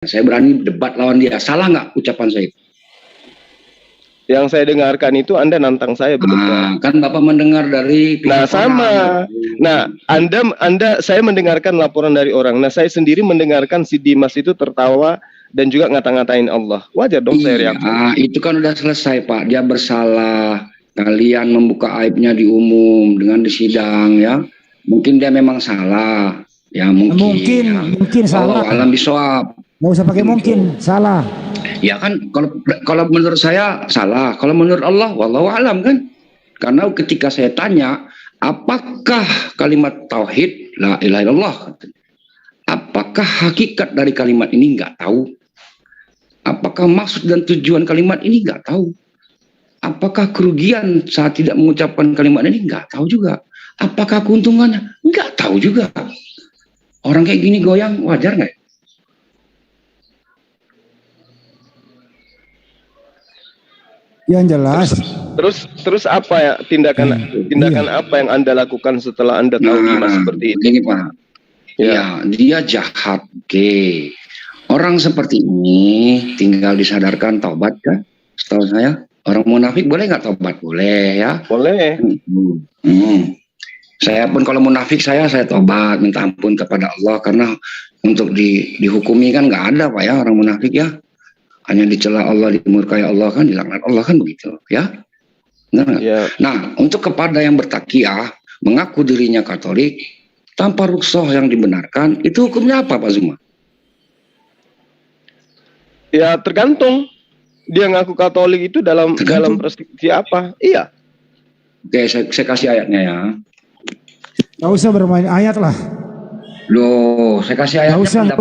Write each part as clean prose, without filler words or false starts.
Saya berani debat lawan dia. Salah nggak ucapan saya? Yang saya dengarkan itu Anda nantang saya berdebat. Kan Bapak mendengar dari Nah, sama. Nah, saya mendengarkan laporan dari orang. Nah, saya sendiri mendengarkan si Dimas itu tertawa dan juga ngata-ngatain Allah. Wajar dong saya reaksi. Itu kan udah selesai, Pak. Dia bersalah. Kalian membuka aibnya di umum dengan di sidang, ya. Mungkin dia memang salah. Ya mungkin salah. Alam bisawab. Nggak usah pakai mungkin, salah. Ya kan, kalau menurut saya salah. Kalau menurut Allah, wallahu alam kan. Karena ketika saya tanya, apakah kalimat tauhid la ilaha illallah? Apakah hakikat dari kalimat ini? Nggak tahu. Apakah maksud dan tujuan kalimat ini? Nggak tahu. Apakah kerugian saat tidak mengucapkan kalimat ini? Nggak tahu juga. Apakah keuntungannya? Nggak tahu juga. Orang kayak gini goyang, wajar nggak? Yang jelas. Terus apa ya tindakan apa yang Anda lakukan setelah Anda tahu Dimas seperti itu? Ini Pak, ya dia jahat. Oke. Orang seperti ini tinggal disadarkan taubat kan? Setahu saya, orang munafik boleh nggak taubat? Boleh ya? Boleh. Saya pun kalau munafik saya taubat, minta ampun kepada Allah karena untuk dihukumi kan nggak ada Pak ya orang munafik ya. Hanya dicela Allah, dimurkai Allah kan, dilaknat Allah kan begitu ya. Nah, untuk kepada yang bertakiyah mengaku dirinya Katolik tanpa rukhsah yang dibenarkan, itu hukumnya apa Pak Zuma? Ya tergantung dia ngaku Katolik itu dalam persepsi apa? Iya. Oke, saya kasih ayatnya ya. Gak usah bermain ayat lah. Loh, saya kasih ayatnya.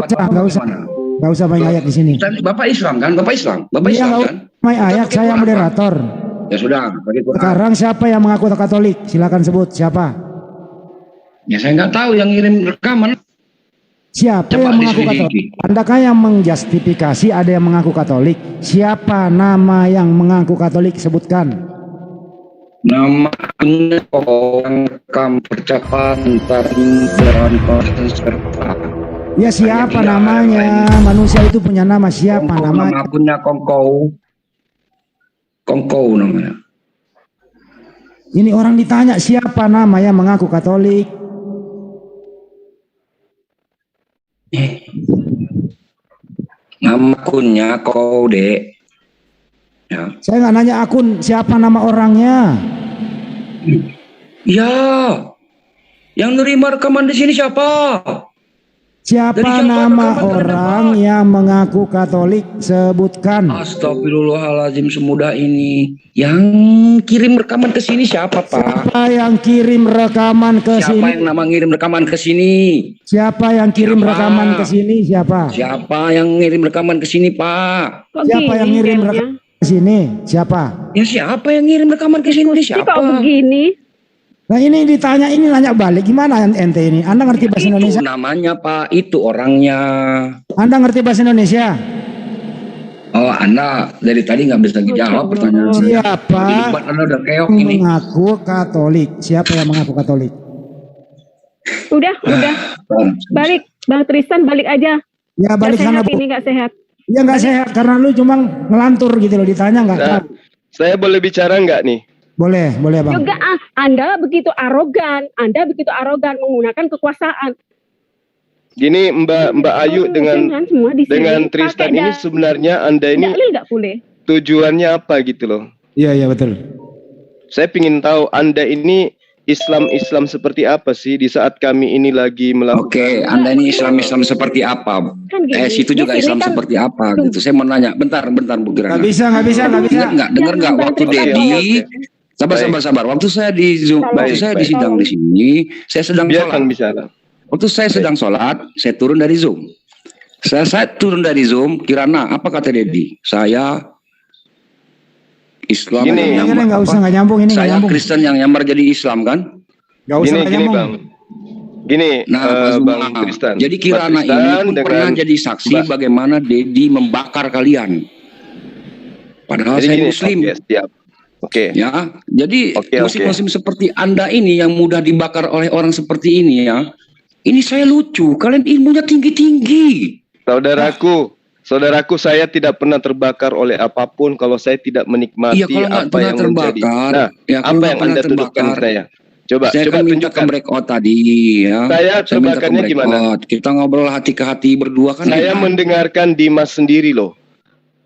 Gak usah main ayat di sini. Bapak Islam kan? Bapak Islam kan? Main ayat, saya moderator. Ya sudah. Sekarang siapa yang mengaku Katolik? Silakan sebut siapa. Ya saya nggak tahu yang ngirim rekaman. Siapa yang mengaku Katolik? Andakah yang menjustifikasi ada yang mengaku Katolik? Siapa nama yang mengaku Katolik? Sebutkan. Namanya orang rekam percakapan serta. Ya siapa namanya? Manusia itu punya nama. Siapa namanya? Nama akunnya Kongkow namanya. Ini orang ditanya siapa nama yang mengaku Katolik. Nama akunnya Kode. Ya. Saya nggak nanya akun, siapa nama orangnya? Ya, yang nerima rekaman di sini siapa? Siapa nama orang yang mengaku Katolik? Sebutkan. Astagfirullahaladzim, semudah ini. Yang kirim rekaman ke sini siapa, Pak? Siapa yang kirim rekaman ke sini? Siapa yang nama ngirim rekaman ke sini? Siapa yang kirim rekaman ke sini? Siapa? Siapa yang ngirim rekaman ke sini, Pak? Siapa yang ngirim rekaman ke sini? Siapa? Ya siapa yang ngirim rekaman ke sini? Siapa? Kok begini? Nah ini ditanya, ini nanya balik, gimana ente ini? Anda ngerti bahasa Indonesia? Itu namanya Pak, itu orangnya. Anda ngerti bahasa Indonesia? Oh, Anda dari tadi nggak bisa dijawab pertanyaan saya. Siapa Anda udah keok ini mengaku Katolik? Siapa yang mengaku Katolik? Udah. Balik, Bang Tristan balik aja. Ya balik sana, Bu. Ini nggak sehat. Ya nggak sehat karena lu cuma ngelantur gitu loh, ditanya nggak tahu. Saya boleh bicara nggak nih? Boleh Bang. Juga Anda begitu arogan menggunakan kekuasaan. Gini Mbak Ayu dengan Tristan ini sebenarnya Anda ini tujuannya apa gitu loh? Iya betul. Saya ingin tahu Anda ini Islam seperti apa sih di saat kami ini lagi melakukan? Oke, Anda ini Islam seperti apa? Situ juga Islam seperti apa gitu. Saya mau nanya, bentar Bu Kirana. Nggak bisa. Dengar nggak waktu Dedi? Sabar. Waktu saya di Zoom, saya di sidang di sini, saya sedang sholat. Waktu saya sedang sholat, saya turun dari Zoom. Saya turun dari Zoom, Kirana, apa kata Dedi? Saya Islam. Ini nggak usah nggak nyambung ini. Saya Kristen yang nyamar jadi Islam kan? Nggak usah nyambung. Bang. Gini, Bang Tristan. Jadi Kirana ini pernah jadi saksi bagaimana Dedi membakar kalian. Padahal saya Muslim. Siap. Oke. Ya, jadi musim-musim seperti Anda ini yang mudah dibakar oleh orang seperti ini ya. Ini saya lucu, kalian ilmunya tinggi-tinggi. Saudaraku, Saudaraku, saya tidak pernah terbakar oleh apapun kalau saya tidak menikmati Iya, kalau nggak apa pernah yang menjadi. terbakar, Nah, ya kalau apa nggak yang pernah Anda tuduhkan terbakar, saya? Coba saya kan minta ke tunjukkan. breakout tadi ya. Saya Saya minta ke terbakarnya gimana? breakout. Kita ngobrol hati ke hati berdua kan Saya enak. mendengarkan Dimas sendiri loh.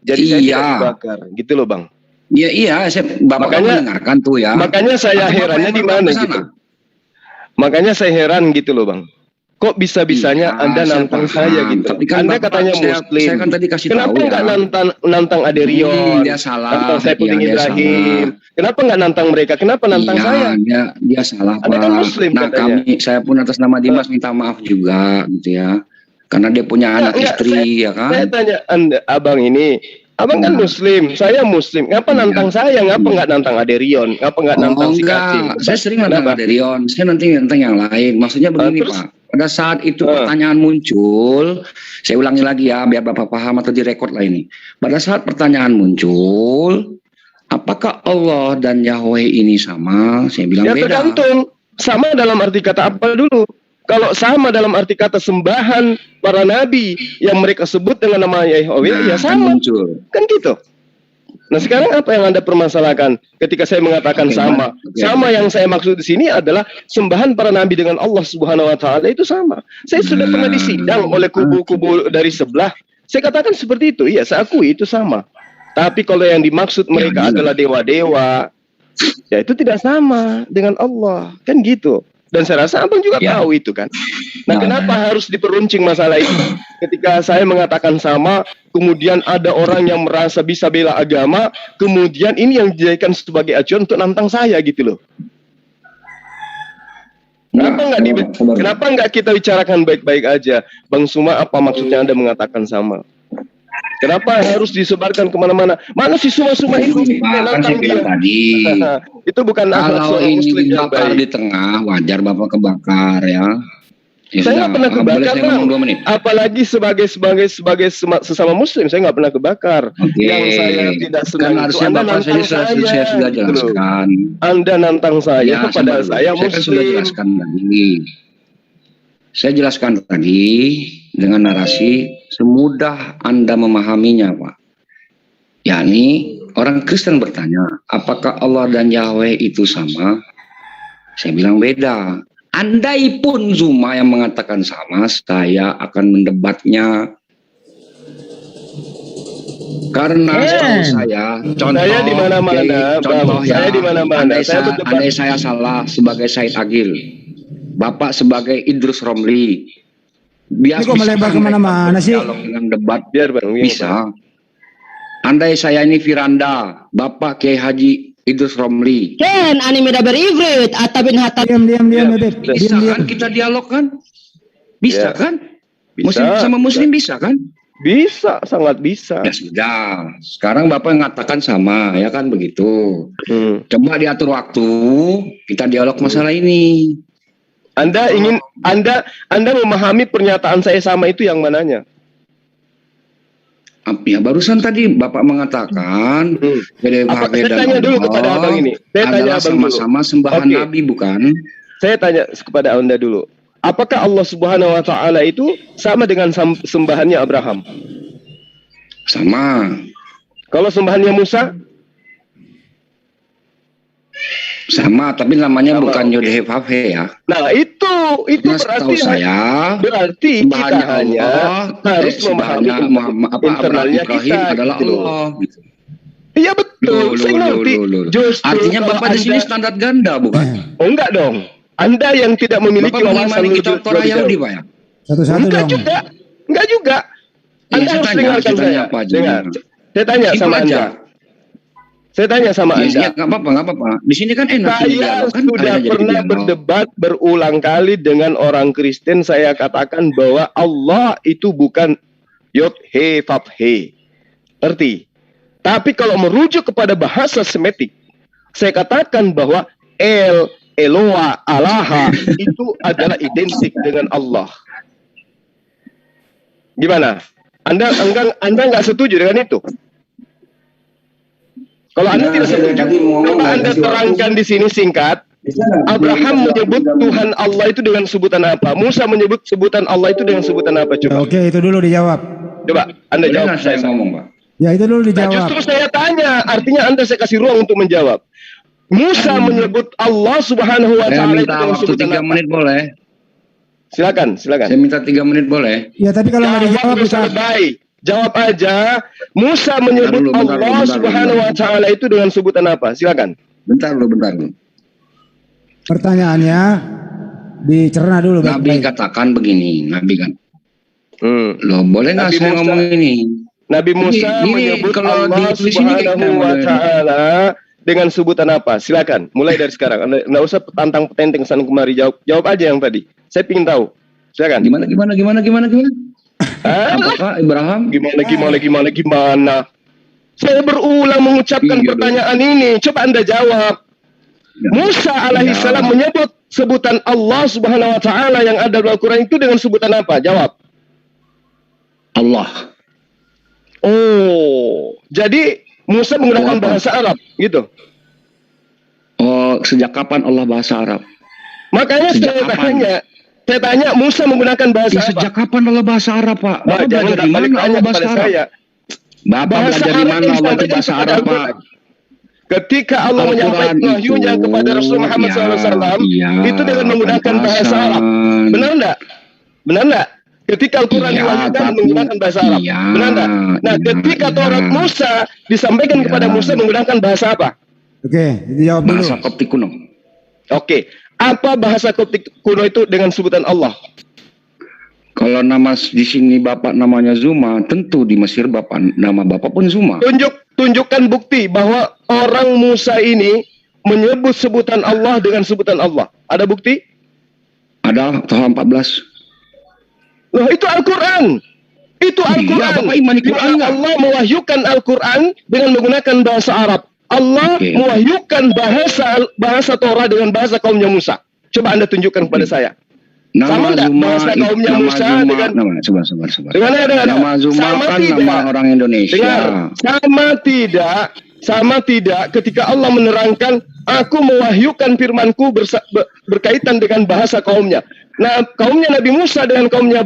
Jadi saya Iya. tidak terbakar, gitu loh Bang. Iya, Bapak kan mendengarkan tuh ya. Makanya saya Atau Bapak herannya yang di berangkat mana ke sana? gitu. Makanya saya heran gitu loh Bang. Kok bisa-bisanya Iya, Anda saya nantang paham. saya gitu. Tapi kan Anda Bapak, katanya Muslim. saya kan tadi kasih Kenapa tahu nggak ya. nantang Aderion? Dia salah. Nantang Saiful Iya, dia Ibrahim. salah. Kenapa nggak nantang mereka? Kenapa nantang Iya, saya? dia salah, Anda Pak. kan Muslim Nah, katanya. saya pun atas nama Dimas minta maaf juga gitu ya. Karena dia punya anak Enggak, istri ya kan. Saya tanya Anda, Abang ini. Abang kan Nah. Muslim, saya Muslim. Ngapa Iya. nantang saya? Ngapa nggak nantang Aderion? Ngapa nggak nantang si Kacim? Enggak, saya sering nantang Kenapa? Aderion. Saya nanti nantang yang lain. Maksudnya begini, terus? Pak. Pada saat itu pertanyaan muncul, saya ulangi lagi ya, biar Bapak paham atau direkod lah ini. Pada saat pertanyaan muncul, apakah Allah dan Yahweh ini sama? Saya bilang Ya beda. tergantung. Sama dalam arti kata apa dulu? Kalau sama dalam arti kata sembahan para nabi yang mereka sebut dengan nama Yahweh, ya kan sama. muncul. Kan gitu. Nah sekarang apa yang Anda permasalahkan ketika saya mengatakan Oke, sama? oke. Sama yang saya maksud di sini adalah sembahan para nabi dengan Allah Subhanahu wa taala itu sama. Saya sudah pernah disidang oleh kubu-kubu dari sebelah. Saya katakan seperti itu. Iya, saya akui itu sama. Tapi kalau yang dimaksud mereka iya. adalah dewa-dewa, ya itu tidak sama dengan Allah. Kan gitu. Dan saya rasa Abang juga Ya. tahu itu kan. Nah, kenapa harus diperuncing masalah itu? Ketika saya mengatakan sama, kemudian ada orang yang merasa bisa bela agama, kemudian ini yang dijadikan sebagai acuan untuk nantang saya gitu loh. Kenapa nggak kita bicarakan baik-baik aja, Bang Suma? Apa maksudnya Anda mengatakan sama? Kenapa harus disebarkan kemana-mana? Mana si Suma-Suma itu? Kan saya bilang tadi, Itu bukan akhlak kalau seorang Muslim ini yang dibakar baik. di tengah, wajar Bapak kebakar ya. Saya nggak pernah boleh kebakar, saya ngomong Bang. 2 menit. Apalagi sebagai sesama Muslim, saya nggak pernah kebakar. Oke. Yang saya tidak senang Kan itu harusnya Anda Bapak nantang saya sudah gitu loh. jelaskan. Anda nantang saya kepada saya kan sudah Muslim. jelaskan tadi. Saya jelaskan tadi dengan narasi semudah Anda memahaminya, Pak. Yakni orang Kristen bertanya, apakah Allah dan Yahweh itu sama? Saya bilang beda. Andai pun Zuma yang mengatakan sama, saya akan mendebatnya. Karena setahu saya, contoh, Saya di mana-mana, contoh Bang. ya, Saya di mana-mana. andai saya salah sebagai Said Agil, Bapak sebagai Idrus Romli, Ini kok melebar kemana-mana sih? Dialog dengan debat Biar Bang. bisa. Andai saya ini Firanda, Bapak Kiai Haji Idrus Romli, Ken, ani medhaber Ivrit, atabin hatab. Diam, Ya, Beb. bisa Diam. kan kita dialog kan? Bisa Ya. kan? Bisa, Muslim sama Muslim bisa kan? Bisa, sangat bisa. Ya sudah. Sekarang Bapak mengatakan sama, ya kan begitu. Coba diatur waktu, kita dialog masalah ini. Anda ingin Anda memahami pernyataan saya sama itu yang mananya? Ya barusan tadi Bapak mengatakan Saya tanya dulu kepada Abang ini. Saya tanya adalah Abang dulu. sama-sama sembahan Oke. Nabi bukan? Saya tanya kepada Anda dulu. Apakah Allah Subhanahu wa taala itu sama dengan sembahannya Abraham? Sama. Kalau sembahannya Musa? Sama, tapi namanya Sama, bukan oke. Yod He Vav He ya. Nah, itu Karena setahu berarti saya berarti kita sembahannya hanya harus memahami Muhammad internalnya Ibrahim kita adalah gitu loh. Allah gitu. Iya betul, saya ngerti. Justru Artinya kalau Bapak di sini standar ganda bukan? Oh, enggak dong. Anda yang tidak memiliki Bapak wawasan mengimani kitab lebih Torah jauh. Yahudi Pak ya? Satu-satu Enggak dong. juga. Enggak juga. Iya, Anda saya harus tanya, dengarkan saya tanya saya. apa aja. Dengar. Saya tanya Simpel sama aja. Anda. Saya tanya sama Ya, Anda. nggak apa-apa. Di sini kan enak Saya dialog kan? sudah Ada jadi pernah dialog. berdebat berulang kali dengan orang Kristen. Saya katakan bahwa Allah itu bukan Yod He Vav He. Ngerti? Tapi kalau merujuk kepada bahasa Semitik, saya katakan bahwa Eloa, Allaha itu adalah identik dengan Allah. Gimana? Anda nggak setuju dengan itu? Kalau Anda tidak setuju, coba Anda terangkan di sini singkat. Abraham menyebut Tuhan Allah itu dengan sebutan apa? Musa menyebut sebutan Allah itu dengan sebutan apa? Coba. Oke, itu dulu dijawab. Coba Anda Boleh jawab. nggak saya ngomong, Pak? Ya itu dulu Nah, dijawab. justru saya tanya, artinya Anda saya kasih ruang untuk menjawab. Musa menyebut Allah Subhanahu wa Saya taala itu minta dengan waktu sebutan 3 apa? menit boleh? Silakan. Saya minta 3 menit boleh? Ya tapi kalau nggak dijawab Jawab bisa. selesai. Jawab aja. Musa menyebut Bentar dulu, Allah Subhanahu wa taala itu dengan sebutan apa? Silakan. Bentar dulu. Pertanyaannya dicerna dulu Nabi baik-baik. katakan begini, Nabi kan. Loh, boleh nggak Nabi saya Musa. ngomong ini? Nabi Musa Ini menyebut kalau Allah ditulis ini kayak Subhanahu wa gimana? taala dengan sebutan apa? Silakan. Mulai dari sekarang. Anda nggak usah tantang petenteng sana kemari, jawab aja yang tadi. Saya ingin tahu. Silakan. Gimana? Hah? Apakah Ibrahim? Gimana? Saya berulang mengucapkan Iya, pertanyaan ini. Coba Anda jawab. Ya. Musa alaihissalam menyebut sebutan Allah Subhanahu wa taala yang ada dalam Al-Qur'an itu dengan sebutan apa? Jawab. Allah. Oh, jadi Musa menggunakan Apa? bahasa Arab, gitu. Oh, sejak kapan Allah bahasa Arab? Makanya Sejak saya kapan? tanya Musa menggunakan bahasa Ya, apa? sejak kapan Allah bahasa Arab, Pak? Nah, Bapak jangan belajar di balik mana tanya Allah bahasa kepada Arab? saya. Bapak Bahasa belajar di Arab mana yang Allah itu disampaikan bahasa kepada Arab, Pak? Al-Quran. Ketika Allah Al-Quran menyampaikan wahyunya itu, kepada Rasulullah Muhammad ya, SAW, iya, itu dengan menggunakan bahasa Arab. pantasan. Benar enggak? Benar enggak? Ketika Al-Quran Iya, diwahyukan tapi- menggunakan bahasa Arab. iya, Benar enggak? Nah, iya, ketika iya. Taurat Musa disampaikan Iya. kepada Musa menggunakan bahasa apa? Oke, dijawab dulu. Bahasa Koptik kuno. Oke. Apa bahasa Koptik kuno itu dengan sebutan Allah? Kalau nama di sini Bapak namanya Zuma, tentu di Mesir nama Bapak pun Zuma. Tunjukkan bukti bahwa orang Musa ini menyebut sebutan Allah dengan sebutan Allah. Ada bukti? Ada Toha 14. Loh, itu Al-Quran. Itu Iya, Al-Quran. Bapak imani Di Quran mana nggak? Allah mewahyukan Al-Quran dengan menggunakan bahasa Arab. Allah Oke. mewahyukan bahasa Torah dengan bahasa kaumnya Musa. Coba Anda tunjukkan kepada saya. Sama Nama enggak Zuma, bahasa kaumnya nama Musa Zuma, dengan- sabar. Dengar. Nama Zuma Sama kan tidak? nama orang Indonesia. Dengar, sama tidak ketika Allah menerangkan aku mewahyukan firmanku berkaitan dengan bahasa kaumnya. Nah, kaumnya Nabi Musa dengan kaumnya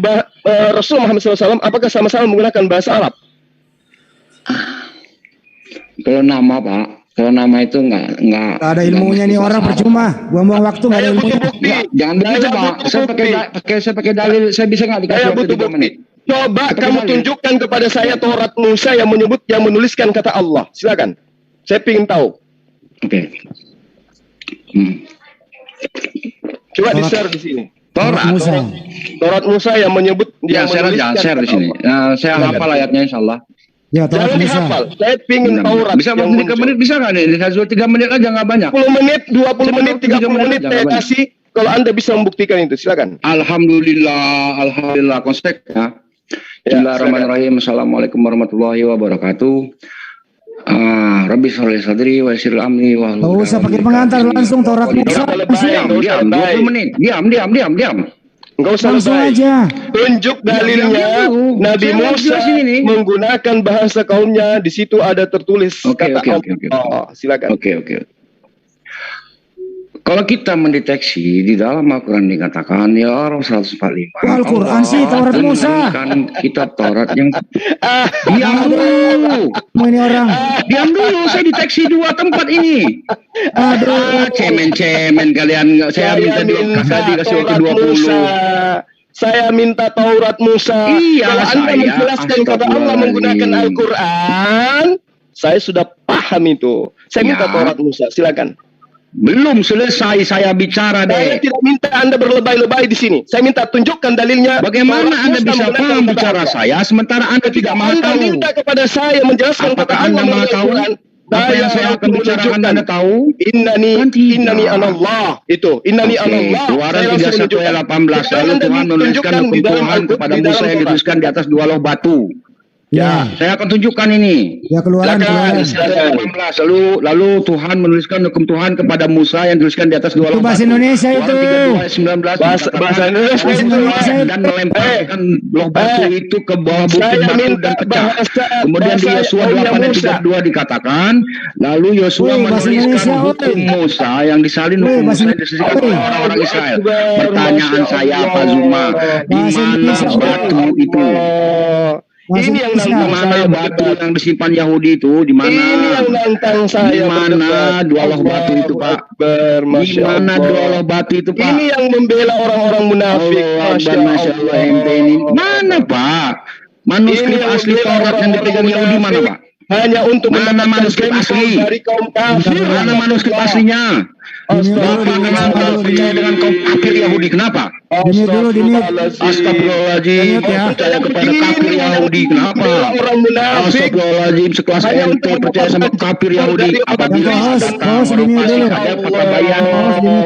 Rasul Muhammad SAW, apakah sama-sama menggunakan bahasa Arab? Kalau nama Pak, kalau nama itu nggak Nggak ada ilmunya mesti nih orang bahasa percuma. Buang-buang waktu nggak ada Saya ilmunya. butuh bukti. Arab. Jangan begitu Saya Pak. butuh Saya bukti. pakai dalil. Saya bisa nggak dikasih Saya waktu butuh 3 bukti. menit? Coba Pakai kamu dalil. tunjukkan kepada saya Taurat Musa yang menuliskan kata Allah. Silakan. Saya ingin tahu. Oke. Coba Taurat- di-share di sini. Taurat. Musa. Taurat Musa yang menyebut Ya, saya menuliskan share di kata sini. Allah. Saya hafal ayatnya Insya Allah. Ya, Taurat Jangan Musa. dihafal. Saya ingin Taurat Bisa yang mau 3 muncul. menit bisa nggak nih? Saya 3 menit aja nggak banyak. 10 menit, 20 menit, 30 menit Jangan saya banyak. kasih kalau Anda bisa membuktikan itu. Silakan. Alhamdulillah konsepnya. Bismillahirrahmanirrahim. Assalamualaikum warahmatullahi wabarakatuh. Rabbi sholli sadri wa yassir amri wa hlul Nggak usah 'uqdatam pakai min pengantar, lisani langsung Taurat yafqahu Musa. qawli. Nggak usah Diam, lebay. 20 menit. Diam. Enggak usah Langsung lebay. aja. Tunjuk dalilnya. diam dulu. Nabi Saya mau Musa jelasin ini. menggunakan bahasa kaumnya. Di situ ada tertulis Oke. kata Allah. Silakan. Oke. Kalau kita mendeteksi di dalam Al-Quran dikatakan ya Rasul 145. Al-Quran sih, Taurat Musa. Kan kitab Taurat yang Ah, diam dulu. Mau ini orang. Diam dulu, saya deteksi 2 tempat ini. Aduh, cemen kalian. Saya minta dikasih waktu Taurat 20. Musa. Saya minta Taurat Musa. Iya, Kalau Anda saya. menjelaskan kata Allah menggunakan Al-Quran, saya sudah paham itu. Saya minta Ya. Taurat Musa. Silakan. Belum selesai saya bicara Saya deh. tidak minta Anda berlebay-lebay di sini. Saya minta tunjukkan dalilnya. Bagaimana Taurat Anda Musa bisa menggunakan paham kata bicara Allah. saya sementara Anda tidak mau Anda tahu? minta kepada saya menjelaskan kata Apakah Allah Anda mau melalui tahu? Al-Quran. Apa yang saya akan bicarakan Anda tahu? Innani Kan tidak. innani anallah. Itu innani Oke, anallah. Keluaran Saya langsung 31 menunjukkan. ayat 18. Sekarang Lalu Anda Tuhan menuliskan tunjukkan hukum di dalam Tuhan Al-Quran, kepada di dalam Musa yang Taurat. dituliskan di atas 2 loh batu. Ya. Saya akan tunjukkan ini. Ya, keluaran. Silakan. 18. Lalu Tuhan menuliskan hukum Tuhan kepada Musa yang dituliskan di atas 2 Itu loh bahasa batu. Indonesia itu. Keluaran 32 ayat 19 Bahasa dikatakan, Indonesia lalu itu. Tuhan dan melemparkan loh batu itu ke bawah bukit Saya batu minta dan pecah. bahasa Kemudian di Yosua kaumnya 8 ayat Musa. 32 dikatakan, lalu Yosua Wih, bahasa menuliskan Indonesia, hukum wih. Musa yang disalin Wih, hukum bahasa Musa yang disediakan Indonesia, oleh orang-orang Israel. Akbar, Pertanyaan Masya saya Allah. Pak Zuma, di Bahasa mana Indonesia, wih. batu itu? Bahasa Ini yang Indonesia. nantang Mana saya batu berdebat. yang disimpan Yahudi itu? Di mana? Ini yang nantang saya Di mana berdebat. dua loh batu itu, Allahu Pak? Akbar, Di Masya mana Allah. dua loh batu itu, Pak? Ini yang membela orang-orang munafik. Masya Allah, ente ini. Mana, Pak? Manuskrip Ini yang asli membela Taurat yang orang-orang dipegang Yahudi mana, munafik. Pak? Hanya untuk Mana mendapatkan manuskrip jempol asli? dari kaum kafir. Mana manuskrip aslinya? Bapak mengaku percaya dengan kaum kafir Yahudi. Kenapa? Dimute dulu, dimute. Astagfirullahaladzim. Dimute ya. Percaya kepada kafir Yahudi. Kenapa? Orang munafik. Astagfirullahaladzim. Sekelas ente percaya sama kafir Yahudi. Apabila Yang host dimute dulu.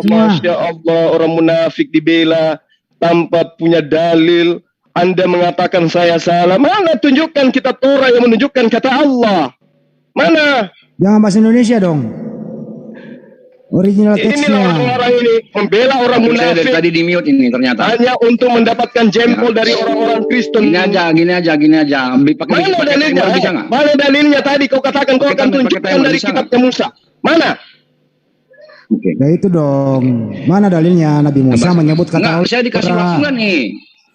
Masya Allah, orang munafik dibela tanpa punya dalil. Anda mengatakan saya salah. Mana tunjukkan kitab Torah yang menunjukkan kata Allah? Mana? Jangan bahasa Indonesia dong. Original Inilah teksnya. orang-orang ini membela orang Saya dari munafik tadi di mute ini ternyata. hanya untuk mendapatkan jempol dari orang-orang Kristen. Gini aja. Pakai Mana dalilnya? bisa nggak? Mana dalilnya tadi kau katakan kau Pakai akan pakai tunjukkan timer, dari bisa kitabnya Musa. Mana? Oke. Ya itu dong. Mana dalilnya Nabi Musa menyebut kata Enggak, Allah? saya dikasih waktu nggak nih?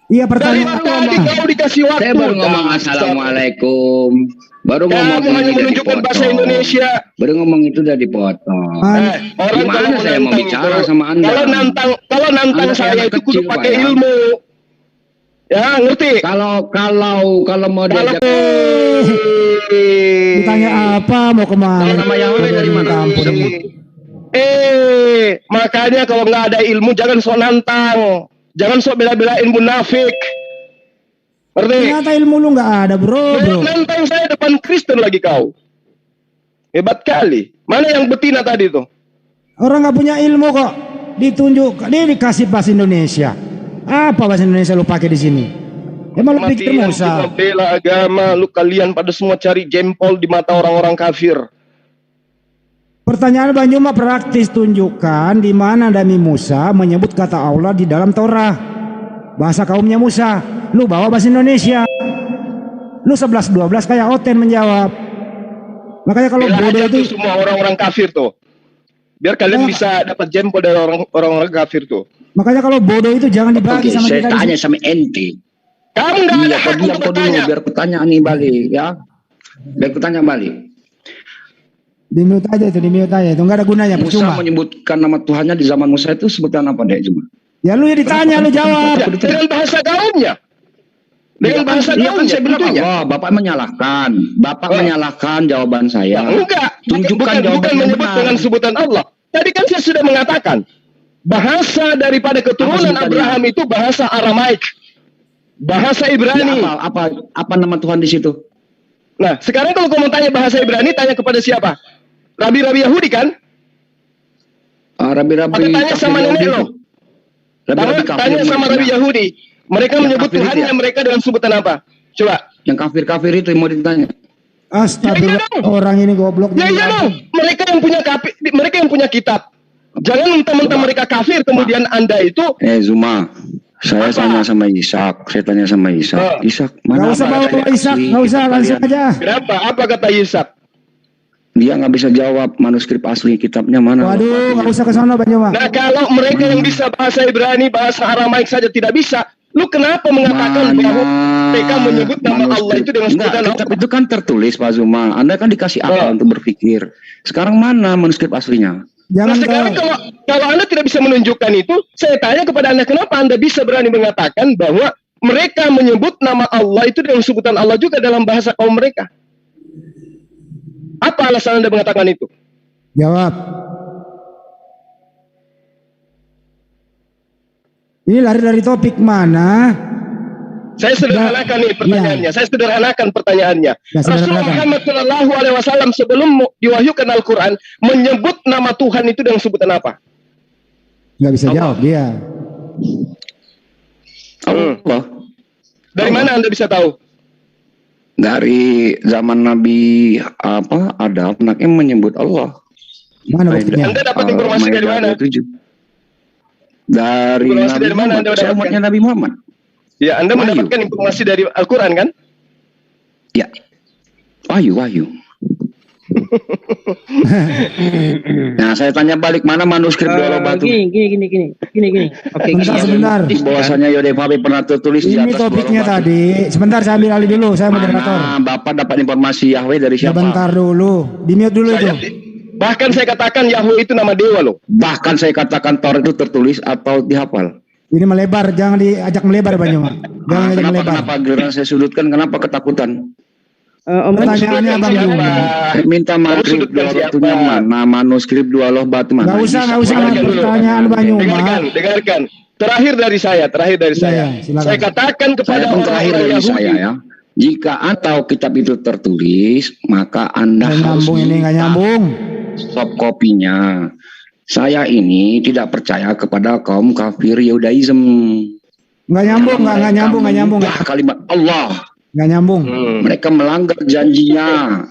Iya Dari pertanyaan tadi apa? kau dikasih waktu. Saya baru ngomong assalamualaikum. Baru ngomong Kamu hanya ini udah menunjukkan bahasa dipotong. Indonesia. Baru ngomong itu udah dipotong. Orang Gimana kalau saya mau menantang bicara itu, sama Anda? Kalau nantang Anda saya kayak itu kudu kecil, pakai Pak, ya. ilmu. Ya, ngerti? Kalau mau diajak Ditanya apa mau kemana? Kalau nama Yahweh dari mana? Minta ampun ini. Makanya kalau nggak ada ilmu jangan sok nantang. Jangan sok bela-belain munafik. Ngerti? Ternyata ilmu lu nggak ada bro. Nantang saya depan Kristen lagi kau. Hebat kali. Mana yang betina tadi tuh? Orang nggak punya ilmu kok. Ditunjuk, dia dikasih bahasa Indonesia. Apa bahasa Indonesia lu pakai di sini? Emang lu pikir Matian Musa? kita bela agama. Lu kalian pada semua cari jempol di mata orang-orang kafir. Pertanyaan Bang Juma praktis, tunjukkan di mana Nabi Musa menyebut kata Allah di dalam Torah. Bahasa kaumnya Musa. Lu bawa bahasa Indonesia. Lu 11-12 kayak Oten menjawab. Makanya kalau Bela bodoh aja itu tuh semua orang-orang kafir tuh. Biar kalian bisa dapat jempol dari orang-orang kafir tuh. makanya kalau bodoh itu jangan dibagi Oke, sama saya kita. tanya sama ente. Kamu nggak ada Iya, hak diam untuk kau dulu bertanya. biar kutanya nih balik ya. Biar kutanya balik. Di mute aja itu nggak ada gunanya, Musa percuma. menyebutkan nama Tuhannya di zaman Musa itu sebutan apa deh cuma? Ya lu ya ditanya, lu jawab. Ya, dengan bahasa kaumnya. Dengan bahasa Iya kan kaumnya saya bilang tentunya. Allah, Bapak menyalahkan. Bapak menyalahkan jawaban saya. Ya, enggak. Tunjukkan bukan jawaban yang menyebut benar. dengan sebutan Allah. Tadi kan saya sudah mengatakan bahasa daripada keturunan sebutannya? Abraham itu bahasa Aramaik, bahasa Ya, Ibrani. apa nama Tuhan di situ? Nah, sekarang kalau kamu tanya bahasa Ibrani, tanya kepada siapa? Rabi-rabi Yahudi kan? Rabi-rabi Atau tanya kafir sama Yahudi nenek itu. lo? Rabi-rabi kafir Tanya sama maksudnya. Rabi Yahudi. Mereka Yang menyebut kafir itu Tuhannya ya? mereka dengan sebutan apa? Coba. Yang kafir-kafir itu yang mau ditanya. Astagfirullah, Ya, iya dong. orang ini goblok. Ya iya dong. Mereka yang punya mereka yang punya kitab. Jangan mentang-mentang mereka kafir kemudian Anda itu Zuma, saya Apa? tanya sama Ishak. Saya tanya sama Ishak. Oh. Ishak, Nggak mana usah bawa bahasa Ishak, asli nggak usah kitab langsung kalian? aja. kenapa? Apa kata Yisak? Dia nggak bisa jawab manuskrip asli kitabnya mana. Waduh, nggak usah ke sana Bang Juma. Nah, kalau mereka yang bisa bahasa Ibrani, bahasa Aramaik saja tidak bisa, lu kenapa mengatakan bahwa mereka menyebut nama Allah itu dengan sebutan Enggak, kitab Allah? itu kan tertulis Pak Zuma. Anda kan dikasih apa untuk berpikir. Sekarang mana manuskrip aslinya? Nah, Jangan sekarang kau. kalau Anda tidak bisa menunjukkan itu, saya tanya kepada Anda, kenapa Anda bisa berani mengatakan bahwa mereka menyebut nama Allah itu dengan sebutan Allah juga dalam bahasa kaum mereka? Apa alasan Anda mengatakan itu? Jawab. Ini lari dari topik mana? Saya sederhanakan nih pertanyaannya. Saya sederhanakan pertanyaannya. Ya, Rasul sederhanakan. Muhammad Shallallahu Alaihi Wasallam sebelum diwahyukan Al-Quran menyebut nama Tuhan itu dengan sebutan apa? Nggak bisa jawab dia. Allah. Dari mana Anda bisa tahu? Dari zaman Nabi Adam, anaknya menyebut Allah. Mana buktinya? Anda dapat informasi dari mana? 7. Dari Informasi Nabi dari mana Muhammad. Anda Saya dapatkan? umatnya Nabi Muhammad. Ya, Anda Wahyu. mendapatkan informasi dari Al-Quran kan? Ya. Wahyu. Nah, saya tanya balik, mana manuskrip dua batu? Gini. Oke, Sebentar. Bahwasanya Yodefabe pernah tertulis di Ini atas topiknya dua batu. tadi. Sebentar saya ambil alih dulu, saya moderator. Mana Bapak dapat informasi Yahweh dari siapa? Sebentar dulu. Di-mute dulu itu. Bahkan saya katakan Yahweh itu nama dewa loh. Bahkan saya katakan Taurat itu tertulis atau dihafal. Ini melebar, jangan diajak melebar Bang Juma. Jangan ajak melebar. Kenapa giliran saya sudutkan? Kenapa ketakutan? Pertanyaannya Bang Juma. Minta makrib dua batunya mana? Manuskrip dua loh batu mana? Enggak usah Dengarkan dulu. pertanyaan Bang Juma. Dengarkan. Terakhir dari saya. Silakan. Saya katakan kepada Saya pun terakhir orang-orang dari Yahudi. saya ya. Jika atau kitab itu tertulis, maka Anda Nggak harus nyambung ini, nggak minta nyambung. soft kopinya. Saya ini tidak percaya kepada kaum kafir Yudaism. Nggak nyambung, nggak nyambung. Menyembah kalimat Allah. Nggak nyambung. Mereka melanggar janjinya.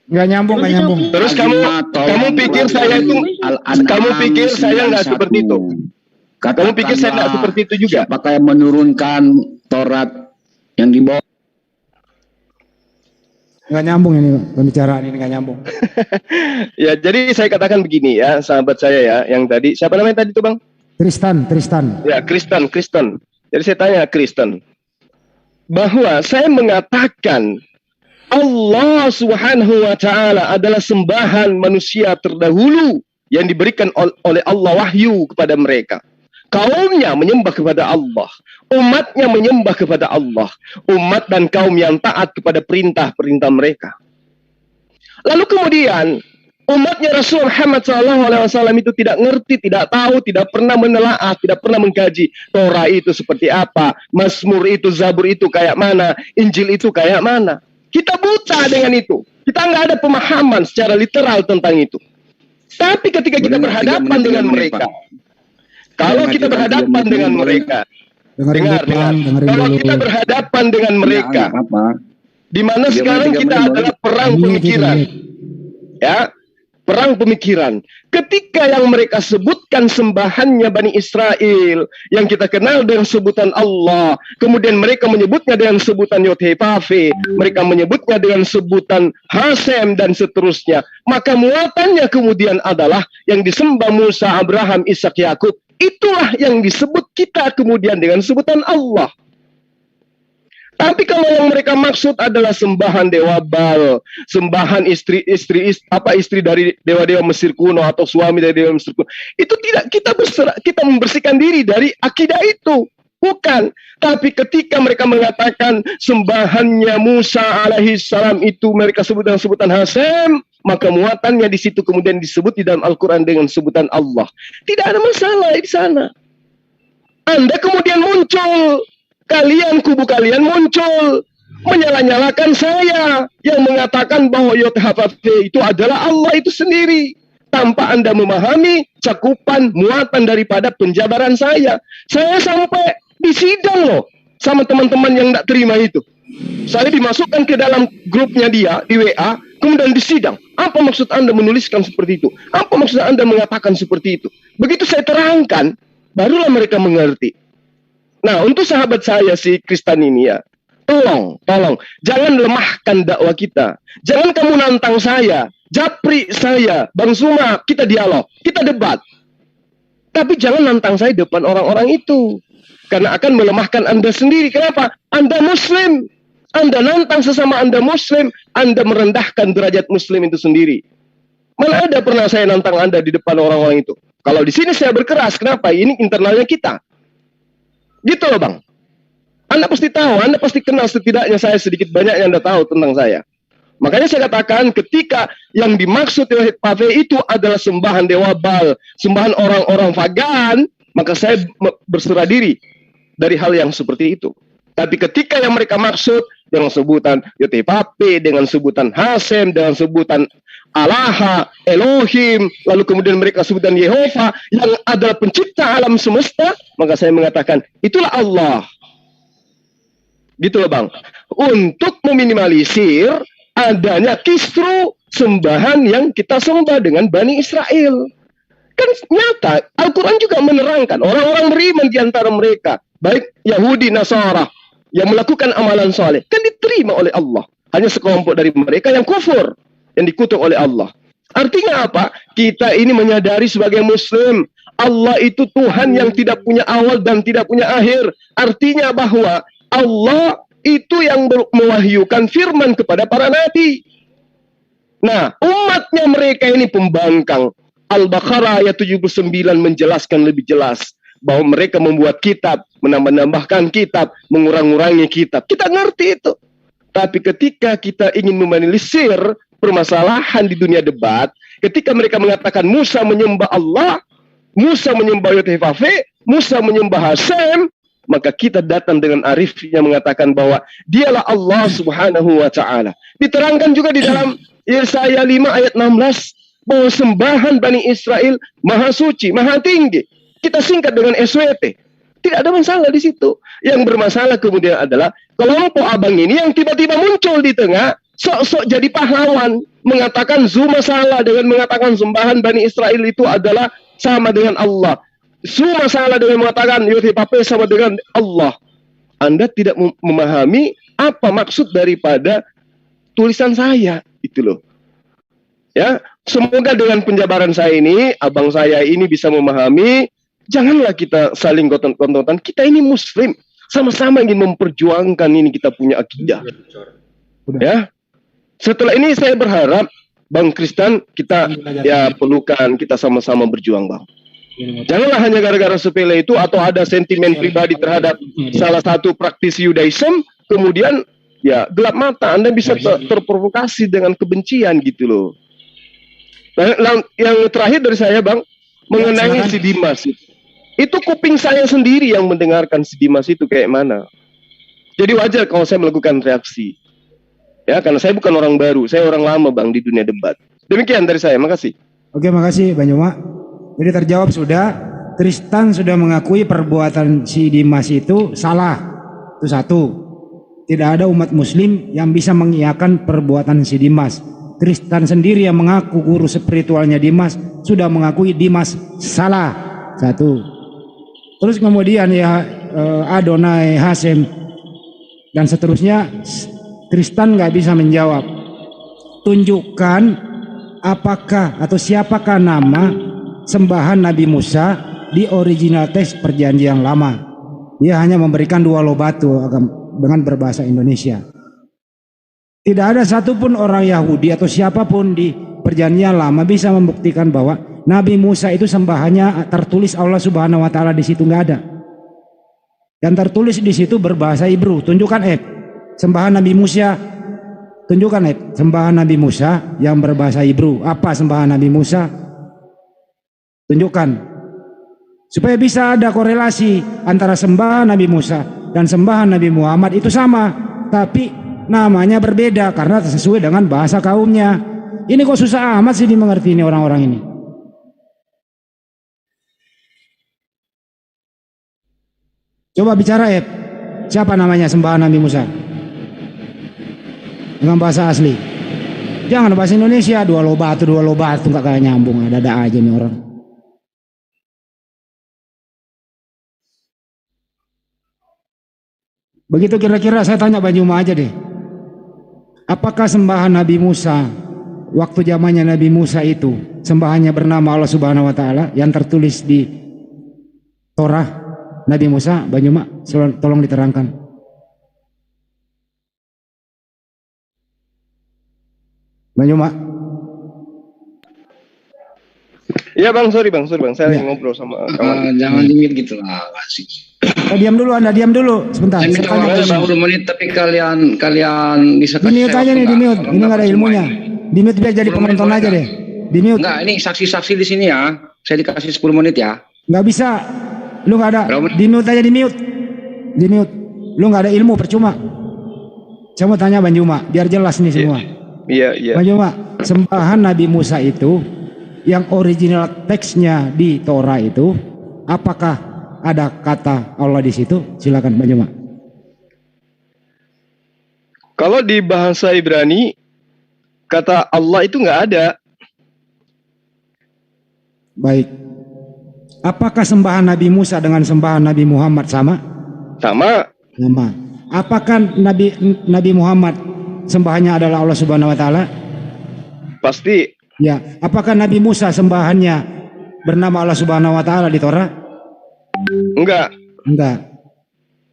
Nggak nyambung. Terus kamu pikir saya itu nggak seperti itu? Kamu pikir saya nggak seperti itu juga? Apakah yang menurunkan Taurat yang dibawa? Nggak nyambung ini pembicaraan ini, nggak nyambung. Ya, jadi saya katakan begini ya, sahabat saya ya, yang tadi, siapa namanya tadi tuh Bang? Tristan. Ya, Kristen. Jadi saya tanya Kristen, bahwa saya mengatakan Allah Subhanahu wa Ta'ala adalah sembahan manusia terdahulu yang diberikan oleh Allah wahyu kepada mereka. Kaumnya menyembah kepada Allah, umatnya menyembah kepada Allah, umat dan kaum yang taat kepada perintah-perintah mereka. Lalu kemudian umatnya Rasul Muhammad SAW itu tidak ngerti, tidak tahu, tidak pernah menelaah, tidak pernah mengkaji Torah itu seperti apa, Mazmur itu, Zabur itu kayak mana, Injil itu kayak mana. Kita buta dengan itu. Kita nggak ada pemahaman secara literal tentang itu. Tapi ketika kita berhadapan dengan mereka, kalau kita berhadapan dengan mereka, dengar. Kalau kita berhadapan dengan mereka, di mana sekarang kita adalah perang pemikiran, ya, perang pemikiran. Ketika yang mereka sebutkan sembahannya Bani Israel, yang kita kenal dengan sebutan Allah, kemudian mereka menyebutnya dengan sebutan Yod-Heh-Vav-He, mereka menyebutnya dengan sebutan Hasem dan seterusnya, maka muatannya kemudian adalah yang disembah Musa, Abraham, Ishak, Yakub. Itulah yang disebut kita kemudian dengan sebutan Allah. Tapi kalau yang mereka maksud adalah sembahan dewa Baal, sembahan istri dari dewa-dewa Mesir kuno atau suami dari dewa Mesir kuno, itu tidak kita membersihkan diri dari akidah itu. Bukan. Tapi ketika mereka mengatakan sembahannya Musa alaihissalam itu mereka sebut dengan sebutan Hasem, maka muatannya di situ kemudian disebut di dalam Al-Quran dengan sebutan Allah. Tidak ada masalah di sana. Anda kemudian muncul, kubu kalian muncul menyala-nyalakan saya yang mengatakan bahwa Yod-Heh-Vav-He itu adalah Allah itu sendiri, tanpa Anda memahami cakupan muatan daripada penjabaran saya. Saya sampai di sidang loh sama teman-teman yang tidak terima itu. Saya dimasukkan ke dalam grupnya dia di WA, kemudian disidang. Apa maksud Anda menuliskan seperti itu? Apa maksud Anda mengatakan seperti itu? Begitu saya terangkan, barulah mereka mengerti. Nah, untuk sahabat saya si Kristen ini ya, tolong, jangan lemahkan dakwah kita. Jangan kamu nantang saya, japri saya, Bang Suma, kita dialog, kita debat. Tapi jangan nantang saya depan orang-orang itu. Karena akan melemahkan Anda sendiri. Kenapa? Anda Muslim. Anda nantang sesama Anda Muslim, Anda merendahkan derajat Muslim itu sendiri. Mana ada pernah saya nantang Anda di depan orang-orang itu? Kalau di sini saya berkeras, kenapa? Ini internalnya kita. Gitu loh Bang. Anda pasti tahu, Anda pasti kenal setidaknya saya sedikit banyak yang Anda tahu tentang saya. Makanya saya katakan ketika yang dimaksud Yod-Heh-Vav-He itu adalah sembahan dewa Baal, sembahan orang-orang pagan, maka saya berserah diri dari hal yang seperti itu. Tapi ketika yang mereka maksud dengan sebutan Yod-Heh-Vav-He, dengan sebutan Hasem, dengan sebutan Allah, Elohim, lalu kemudian mereka sebutkan Yehova yang adalah pencipta alam semesta, maka saya mengatakan itulah Allah. Gitu loh Bang. Untuk meminimalisir adanya kisru sembahan yang kita sembah dengan Bani Israel. Kan nyata, Al-Quran juga menerangkan orang-orang beriman di antara mereka, baik Yahudi, Nasara, yang melakukan amalan soleh, kan diterima oleh Allah. hanya sekelompok dari mereka yang kufur, yang dikutuk oleh Allah. Artinya apa? Kita ini menyadari sebagai Muslim, Allah itu Tuhan yang tidak punya awal dan tidak punya akhir. Artinya bahwa Allah itu yang mewahyukan firman kepada para nabi. Nah, umatnya mereka ini pembangkang. Al-Baqarah ayat 79 menjelaskan lebih jelas bahwa mereka membuat kitab, menambah-nambahkan kitab, mengurang-ngurangi kitab. Kita ngerti itu. Tapi ketika kita ingin menelisir permasalahan di dunia debat, ketika mereka mengatakan Musa menyembah Allah, Musa menyembah Yod-Heh-Vav-Heh, Musa menyembah Hasem, maka kita datang dengan arifnya mengatakan bahwa dialah Allah Subhanahu wa Ta'ala. Diterangkan juga di dalam Yesaya 5 ayat 16 bahwa sembahan Bani Israel maha suci, maha tinggi. Kita singkat dengan SWT. Tidak ada masalah di situ. Yang bermasalah kemudian adalah kelompok abang ini yang tiba-tiba muncul di tengah, sok-sok jadi pahlawan, mengatakan Zuma salah dengan mengatakan sembahan Bani Israel itu adalah sama dengan Allah. Zuma salah dengan mengatakan Yod-Heh-Vav-Heh sama dengan Allah. Anda tidak memahami apa maksud daripada tulisan saya, itu loh. Ya, semoga dengan penjabaran saya ini, abang saya ini bisa memahami. Janganlah kita saling gontok-gontokan. Kita ini Muslim, sama-sama ingin memperjuangkan ini kita punya akidah. Ya, setelah ini saya berharap Bang Kristan kita ya pelukan, kita sama-sama berjuang, Bang. Janganlah hanya gara-gara sepele itu atau ada sentimen pribadi terhadap salah satu praktisi Yudaism, kemudian ya gelap mata. Anda bisa terprovokasi dengan kebencian gitu loh. Nah, yang terakhir dari saya, Bang, mengenai si Dimas itu kuping saya sendiri yang mendengarkan si Dimas itu kayak mana. Jadi wajar kalau saya melakukan reaksi. Ya, karena saya bukan orang baru, saya orang lama, Bang, di dunia debat. Demikian dari saya, makasih. Oke, makasih Bang Juma. Jadi terjawab sudah, Tristan sudah mengakui perbuatan si Dimas itu salah. Itu satu. Tidak ada umat muslim yang bisa mengiyakan perbuatan si Dimas. Tristan sendiri yang mengaku guru spiritualnya Dimas sudah mengakui Dimas salah. Satu. Terus kemudian ya Adonai, Hasem dan seterusnya, Tristan nggak bisa menjawab. Tunjukkan apakah atau siapakah nama sembahan Nabi Musa di original teks perjanjian lama. Dia hanya memberikan dua lobatu dengan berbahasa Indonesia. Tidak ada satupun orang Yahudi atau siapapun di perjanjian lama bisa membuktikan bahwa Nabi Musa itu sembahannya tertulis Allah Subhanahu wa Ta'ala di situ, nggak ada. Yang tertulis di situ berbahasa Hebrew. Tunjukkan sembahan Nabi Musa. Tunjukkan sembahan Nabi Musa yang berbahasa Hebrew. Apa sembahan Nabi Musa? Tunjukkan. Supaya bisa ada korelasi antara sembahan Nabi Musa dan sembahan Nabi Muhammad itu sama, tapi namanya berbeda karena sesuai dengan bahasa kaumnya. Ini kok susah amat sih dimengerti ini orang-orang ini. Coba bicara siapa namanya sembahan Nabi Musa dengan bahasa asli. Jangan bahasa Indonesia, dua lobatu nggak kayak nyambung, ada aja nih orang. Begitu kira-kira saya tanya Bang Juma aja deh. Apakah sembahan Nabi Musa waktu zamannya Nabi Musa itu sembahannya bernama Allah Subhanahu wa Ta'ala yang tertulis di Torah Nabi Musa? Bang Juma, tolong diterangkan. Bang Juma. Iya Bang, sorry bang, saya lagi ngobrol sama kawan. Jangan dimit gitu lah, asik. Diam dulu, Anda diam dulu sebentar. Saya minta waktu 10 menit, tapi kalian bisa kasih. Di mute aja nih, di mute. Ini nggak ada ilmunya. Di mute biar jadi penonton aja deh. Di mute. Enggak, ini saksi-saksi di sini ya. Saya dikasih 10 menit ya. Nggak bisa. Lu nggak ada. Di mute aja, di mute. Di mute. Lu nggak ada ilmu, percuma. Saya mau tanya Bang Juma, biar jelas nih semua. Iya. Bang Juma, sembahan Nabi Musa itu yang original teksnya di Torah itu, apakah ada kata Allah di situ? Silakan Bang Juma. Kalau di bahasa Ibrani kata Allah itu nggak ada. Baik. Apakah sembahan Nabi Musa dengan sembahan Nabi Muhammad sama? Sama. Sama. Apakah Nabi Muhammad sembahannya adalah Allah Subhanahu wa taala? Pasti. Ya, apakah Nabi Musa sembahannya bernama Allah Subhanahu wa taala di Torah? Enggak. Enggak.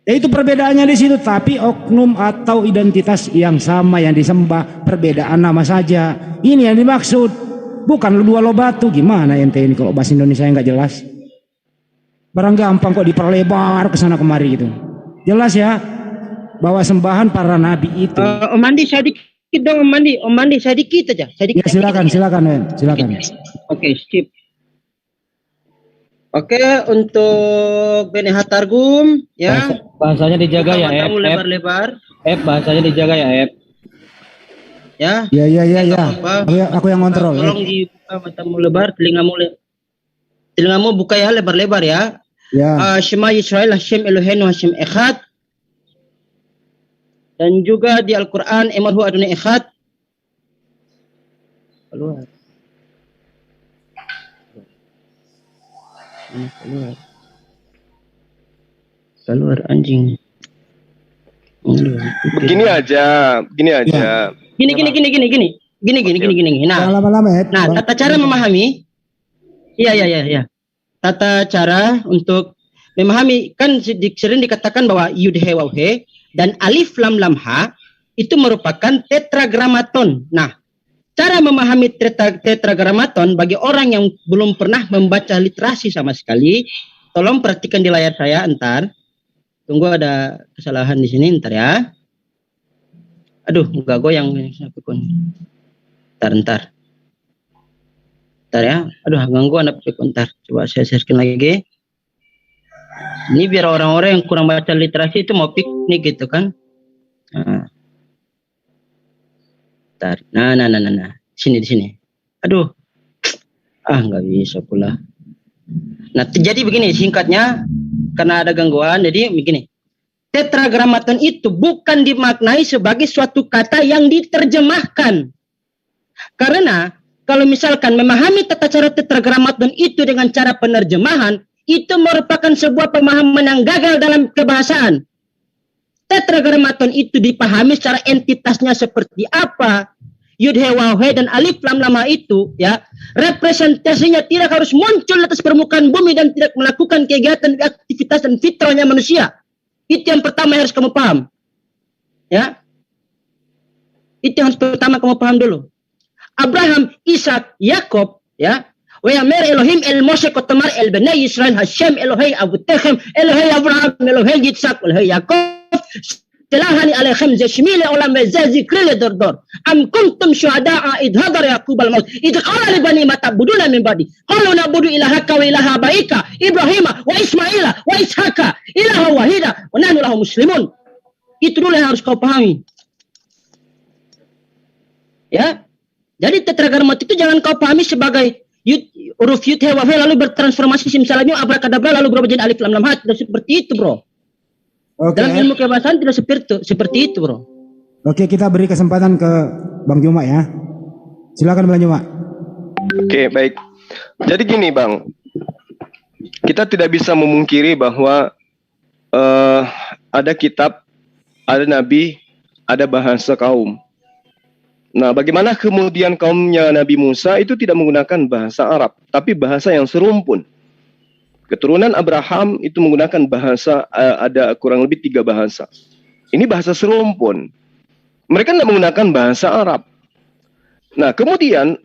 Ya itu perbedaannya di situ, tapi oknum atau identitas yang sama yang disembah, perbedaan nama saja. Ini yang dimaksud. Bukan lu dua lo batu. Gimana ente ini kalau bahasa Indonesia yang enggak jelas? Barang gampang kok diperlebar ke sana kemari gitu. Jelas ya bahwa sembahan para nabi itu. Om Mandi saya dikit dong, Om Mandi. Om Mandi saya dikit aja. Saya dikit. Ya silakan, Men. Silakan. Oke, sip. Oke, untuk Bene Hatargum ya. Bahasanya dijaga ya, Kamu lebar-lebar. Bahasanya dijaga ya, Ya. Ya. Aku yang kontrol. Tolong dibuka matamu lebar, telingamu buka ya lebar-lebar ya. Ya. Shema Yisrael Hashem Eloheinu Hashem Echad. Dan juga di Al-Quran Emarhu Adonai Echad. Keluar. Keluar anjing. Begini aja. Gini. Lama-lama ya. Nah, tata cara memahami. Iya. Tata cara untuk memahami, kan sering dikatakan bahwa yud he waw he dan alif lam lam ha itu merupakan tetragramaton. Nah, cara memahami tetragramaton bagi orang yang belum pernah membaca literasi sama sekali, tolong perhatikan di layar saya entar. Tunggu ada kesalahan di sini entar ya. Aduh, enggak goyang. Entar ya. Aduh, ganggu anak pikun entar. Coba saya sharekan lagi. Ini biar orang-orang yang kurang baca literasi itu mau piknik gitu kan. Nah. Di sini. Aduh. Nggak bisa pula. Nah, jadi begini singkatnya, karena ada gangguan, jadi begini. Tetragramaton itu bukan dimaknai sebagai suatu kata yang diterjemahkan. Karena kalau misalkan memahami tata cara tetragramaton itu dengan cara penerjemahan, itu merupakan sebuah pemahaman yang gagal dalam kebahasaan. Tetragramaton itu dipahami secara entitasnya seperti apa. Yud he waw he dan alif lam lam itu ya, representasinya tidak harus muncul atas permukaan bumi dan tidak melakukan kegiatan aktivitas dan fitrahnya manusia. Itu yang pertama yang harus kamu paham. Ya. Itu yang harus pertama kamu paham dulu. Abraham, Ishak, Yakob ya. Wa yamir Elohim el Moshe kotamar el Bnei Yisrael Hashem Elohei Avutechem Elohei Abraham Elohei Yitzhak Elohei Yakob Telahani alechem zeshmi leolam zezikri ledordor. Am kuntum syuhada'a idh hadar Yaqub al-maut. Idh qala li bani ma ta'buduna min ba'di. Qalu na'budu ilahaka wa ilaha abaika Ibrahima wa Ismaila wa Ishaka ilaha wahida wa nahnu lahu muslimun. Itu dulu yang harus kau pahami. Ya. Jadi tetragramat itu jangan kau pahami sebagai huruf yud he waw he lalu bertransformasi simsalabim abrakadabra lalu berubah jadi alif lam lam ha. Tidak seperti itu, bro. Oke. Dalam ilmu kebahasaan tidak seperti itu, bro. Oke, kita beri kesempatan ke Bang Juma ya. Silakan Bang Juma. Oke, baik. Jadi gini, Bang. Kita tidak bisa memungkiri bahwa ada kitab, ada nabi, ada bahasa kaum. Nah, bagaimana kemudian kaumnya Nabi Musa itu tidak menggunakan bahasa Arab, tapi bahasa yang serumpun. Keturunan Abraham itu menggunakan bahasa, ada kurang lebih 3 bahasa. Ini bahasa serumpun. Mereka tidak menggunakan bahasa Arab. Nah, kemudian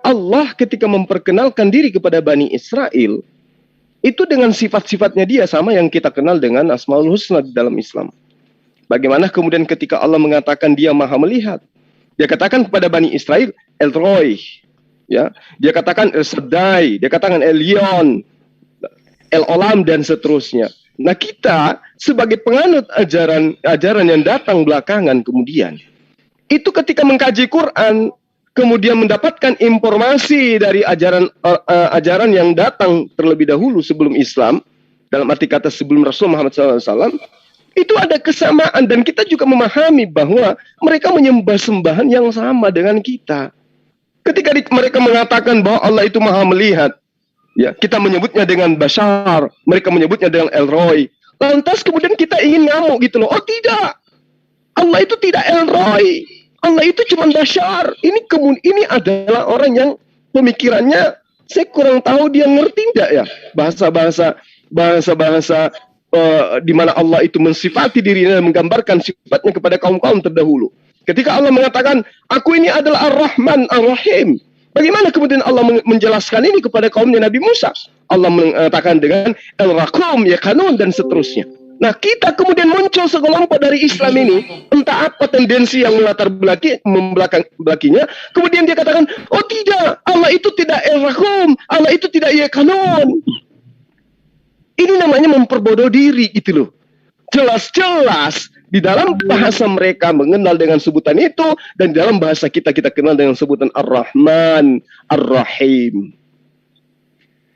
Allah ketika memperkenalkan diri kepada Bani Israel, itu dengan sifat-sifatnya dia sama yang kita kenal dengan Asmaul Husna di dalam Islam. Bagaimana kemudian ketika Allah mengatakan dia maha melihat, dia katakan kepada Bani Israel, El Roy, ya, dia katakan El Shaddai, dia katakan El Yon, El Olam dan seterusnya. Nah, kita sebagai penganut ajaran yang datang belakangan kemudian, itu ketika mengkaji Quran, kemudian mendapatkan informasi dari ajaran yang datang terlebih dahulu sebelum Islam, dalam arti kata sebelum Rasul Muhammad SAW, itu ada kesamaan dan kita juga memahami bahwa mereka menyembah sembahan yang sama dengan kita. Ketika mereka mengatakan bahwa Allah itu maha melihat, ya, kita menyebutnya dengan Bashar, mereka menyebutnya dengan El Roy. Lantas kemudian kita ingin ngamuk gitu loh. Oh tidak, Allah itu tidak El Roy. Allah itu cuma bashar. Ini adalah orang yang pemikirannya saya kurang tahu dia ngerti enggak ya bahasa-bahasa di mana Allah itu mensifati dirinya dan menggambarkan sifatnya kepada kaum-kaum terdahulu. Ketika Allah mengatakan, aku ini adalah Ar-Rahman Ar-Rahim. Bagaimana kemudian Allah menjelaskan ini kepada kaumnya Nabi Musa? Allah mengatakan dengan El-Rakum, Yakanun, dan seterusnya. Nah, kita kemudian muncul sekelompok dari Islam ini, entah apa tendensi yang melatar belakinya, kemudian dia katakan, oh tidak, Allah itu tidak El-Rakum, Allah itu tidak Yakanun. Ini namanya memperbodoh diri, gitu loh. Jelas-jelas di dalam bahasa mereka mengenal dengan sebutan itu, dan di dalam bahasa kita kenal dengan sebutan Ar-Rahman, Ar-Rahim.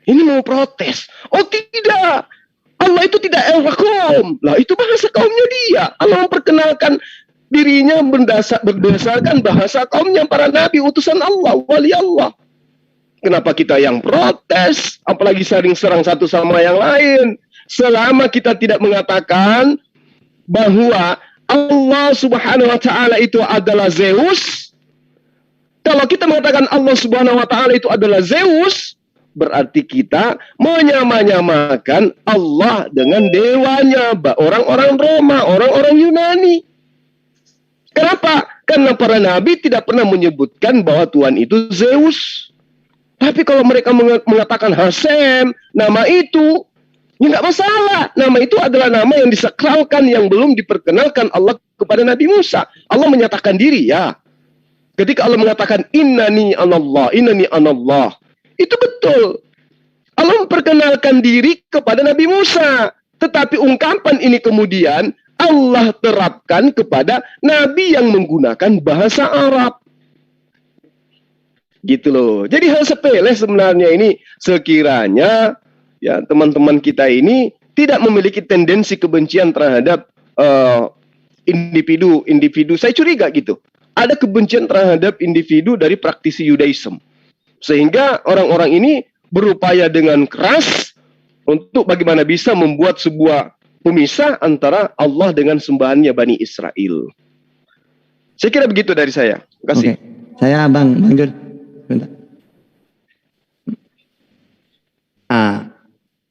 Ini mau protes. Oh tidak, Allah itu tidak El-Rakum. Lah itu bahasa kaumnya dia. Allah memperkenalkan dirinya berdasarkan bahasa kaumnya para nabi, utusan Allah, wali Allah. Kenapa kita yang protes, apalagi saling serang satu sama yang lain? Selama kita tidak mengatakan bahwa Allah Subhanahu wa taala itu adalah Zeus. Kalau kita mengatakan Allah Subhanahu wa taala itu adalah Zeus, berarti kita menyamakan Allah dengan dewanya, orang-orang Roma, orang-orang Yunani. Kenapa? Karena para nabi tidak pernah menyebutkan bahwa Tuhan itu Zeus. Tapi kalau mereka mengatakan Hasem, nama itu, ya nggak masalah. Nama itu adalah nama yang disakralkan, yang belum diperkenalkan Allah kepada Nabi Musa. Allah menyatakan diri, ya. Ketika Allah mengatakan, Innani anallah. Itu betul. Allah memperkenalkan diri kepada Nabi Musa. Tetapi ungkapan ini kemudian Allah terapkan kepada Nabi yang menggunakan bahasa Arab. Gitu loh. Jadi hal sepele sebenarnya ini, sekiranya ya teman-teman kita ini tidak memiliki tendensi kebencian terhadap individu. Saya curiga gitu. Ada kebencian terhadap individu dari praktisi Yudaism. Sehingga orang-orang ini berupaya dengan keras untuk bagaimana bisa membuat sebuah pemisah antara Allah dengan sembahannya Bani Israel. Saya kira begitu dari saya. Terima kasih. Oke. Saya Bang Jun. Bentar.